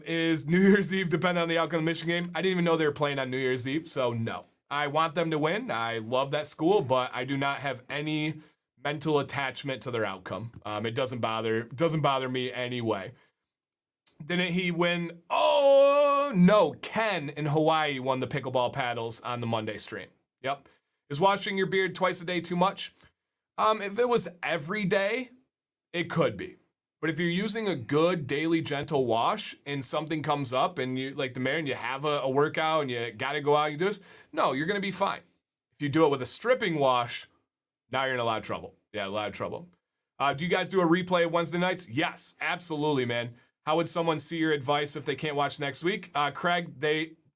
Speaker 1: Is New Year's Eve depend on the outcome of the Michigan game? I didn't even know they were playing on New Year's Eve, so no. I want them to win. I love that school, but I do not have any mental attachment to their outcome. It doesn't bother me anyway. Didn't he win? Oh, no. Ken in Hawaii won the pickleball paddles on the Monday stream. Yep. Is washing your beard twice a day too much? If it was every day, it could be. But if you're using a good daily gentle wash and something comes up and you like the mayor and you have a workout and you got to go out and do this, no, you're going to be fine. If you do it with a stripping wash, now you're in a lot of trouble. Yeah, a lot of trouble. Do you guys do a replay of Wednesday nights? Yes, absolutely, man. How would someone see your advice if they can't watch next week? Craig,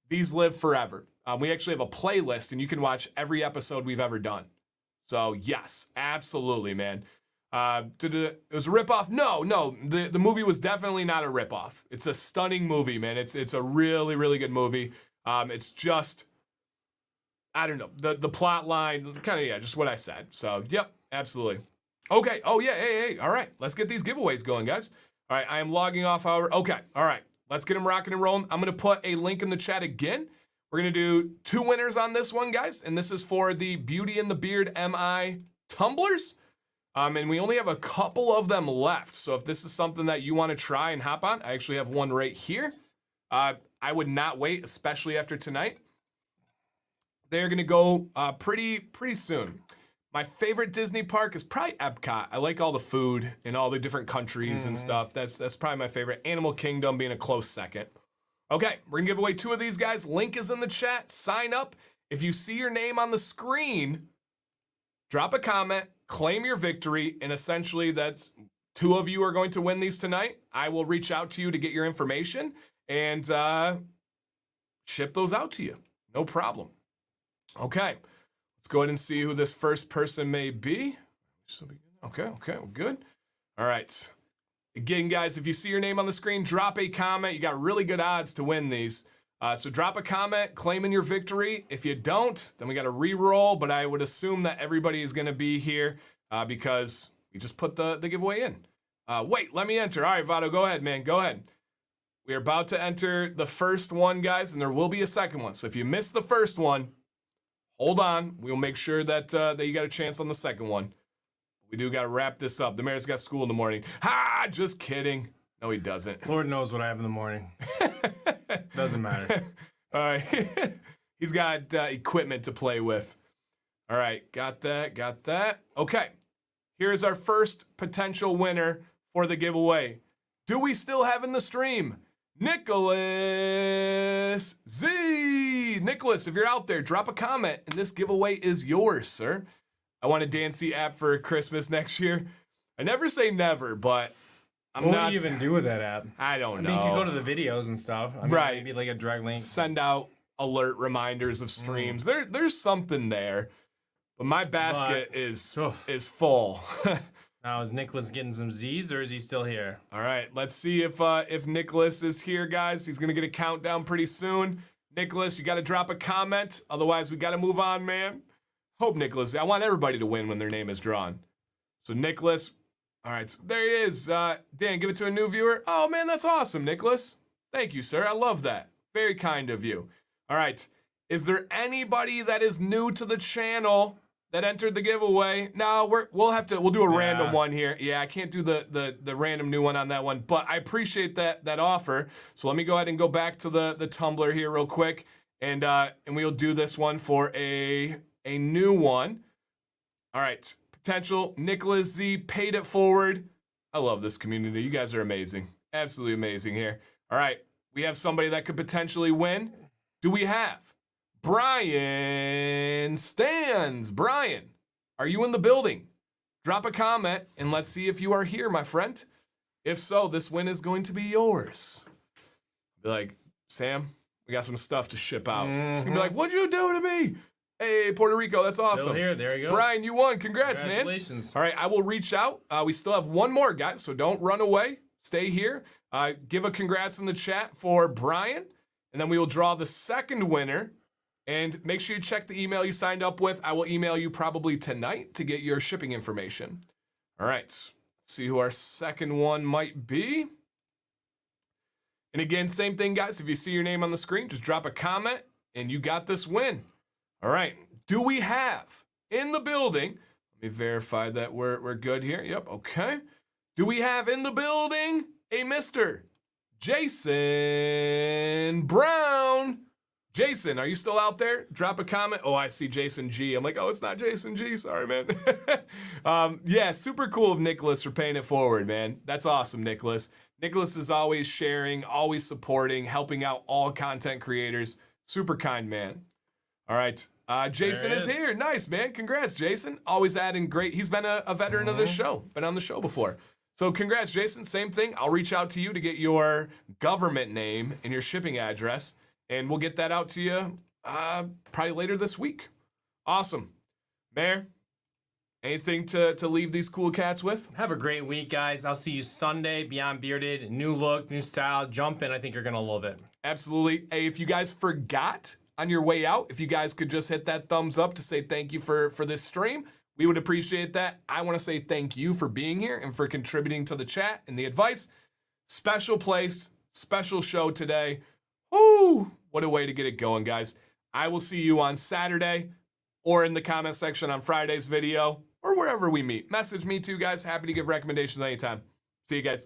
Speaker 1: these live forever. We actually have a playlist and you can watch every episode we've ever done. So yes, absolutely, man. It was a ripoff? No. The movie was definitely not a ripoff. It's a stunning movie, man. It's a really, really good movie. It's just, I don't know, the plot line, kind of, yeah, just what I said. So, yep, absolutely. Okay, oh yeah, hey, all right, let's get these giveaways going, guys. All right, I am logging off okay, all right, let's get them rocking and rolling. I'm gonna put a link in the chat again. We're gonna do 2 winners on this one, guys, and this is for the Beauty and the Beard MI tumblers. And we only have a couple of them left. So if this is something that you want to try and hop on, I actually have one right here. I would not wait, especially after tonight. They're going to go pretty soon. My favorite Disney park is probably Epcot. I like all the food in all the different countries and stuff. That's probably my favorite. Animal Kingdom being a close second. Okay, we're going to give away 2 of these guys. Link is in the chat. Sign up. If you see your name on the screen, drop a comment. Claim your victory, and essentially that's 2 of you are going to win these tonight. I will reach out to you to get your information and ship those out to you. No problem. Okay, let's go ahead and see who this first person may be. Okay, good. All right. Again, guys, if you see your name on the screen, drop a comment. You got really good odds to win these. So drop a comment claiming your victory. If you don't, then we got to re-roll, but I would assume that everybody is going to be here because we just put the giveaway in. Wait, let me enter. All right, Vado, go ahead, man. Go ahead. We are about to enter the first one, guys, and there will be a second one. So if you missed the first one, hold on. We'll make sure that you got a chance on the second one. We do got to wrap this up. The mayor's got school in the morning. Ha! Just kidding. No, he doesn't.
Speaker 2: Lord knows what I have in the morning. Doesn't matter.
Speaker 1: All right. He's got equipment to play with. All right. Got that. Okay. Here's our first potential winner for the giveaway. Do we still have in the stream? Nicholas Z. Nicholas, if you're out there, drop a comment, and this giveaway is yours, sir. I want a Dancy app for Christmas next year. I never say never, but
Speaker 2: what do you even do with that app?
Speaker 1: I don't know.
Speaker 2: I mean, you can go to the videos and stuff. I mean,
Speaker 1: right.
Speaker 2: Maybe like a direct link.
Speaker 1: Send out alert reminders of streams. There's something there, but my basket is full.
Speaker 2: Now, is Nicholas getting some Z's or is he still here?
Speaker 1: All right, let's see if Nicholas is here, guys. He's gonna get a countdown pretty soon. Nicholas, you got to drop a comment. Otherwise, we got to move on, man. Hope Nicholas. I want everybody to win when their name is drawn. So Nicholas. All right, so there he is. Dan, give it to a new viewer. Oh, man, that's awesome, Nicholas. Thank you, sir. I love that. Very kind of you. All right, is there anybody that is new to the channel that entered the giveaway? No, we'll do a random one here. Yeah, I can't do the random new one on that one, but I appreciate that offer. So let me go ahead and go back to the Tumblr here real quick, and we'll do this one for a new one. All right. Potential Nicholas Z paid it forward. I love this community. You guys are amazing. Absolutely amazing here. All right. We have somebody that could potentially win. Do we have Brian Stans? Brian, are you in the building? Drop a comment and let's see if you are here, my friend. If so, this win is going to be yours. Be like, Sam, we got some stuff to ship out. He's gonna be like, what'd you do to me? Hey, Puerto Rico, that's awesome.
Speaker 2: Still here, there you go.
Speaker 1: Brian, you won. Congrats, man.
Speaker 2: Congratulations.
Speaker 1: All right, I will reach out. We still have one more, guys, so don't run away. stay here. Give a congrats in the chat for Brian, and then we will draw the second winner. And make sure you check the email you signed up with. I will email you probably tonight to get your shipping information. All right, let's see who our second one might be. And again, same thing, guys. If you see your name on the screen, just drop a comment, and you got this win. All right, do we have in the building, let me verify that we're good here. Yep, okay. Do we have in the building a Mr. Jason Brown? Jason, are you still out there? Drop a comment. Oh, I see Jason G. I'm like, oh, it's not Jason G. Sorry, man. Yeah, super cool of Nicholas for paying it forward, man. That's awesome, Nicholas. Nicholas is always sharing, always supporting, helping out all content creators. Super kind man. All right, Jason is here. Nice, man. Congrats, Jason. Always adding great. He's been a veteran of this show. Been on the show before. So congrats, Jason. Same thing. I'll reach out to you to get your government name and your shipping address. And we'll get that out to you probably later this week. Awesome. Mayor, anything to leave these cool cats with?
Speaker 2: Have a great week, guys. I'll see you Sunday. Beyond Bearded, new look, new style. Jump in. I think you're going to love it.
Speaker 1: Absolutely. Hey, if you guys forgot on your way out, if you guys could just hit that thumbs up to say thank you for this stream, we would appreciate that. I want to say thank you for being here and for contributing to the chat and the advice. Special place, special show today. Woo! What a way to get it going, guys. I will see you on Saturday or in the comment section on Friday's video or wherever we meet. Message me too, guys. Happy to give recommendations anytime. See you guys.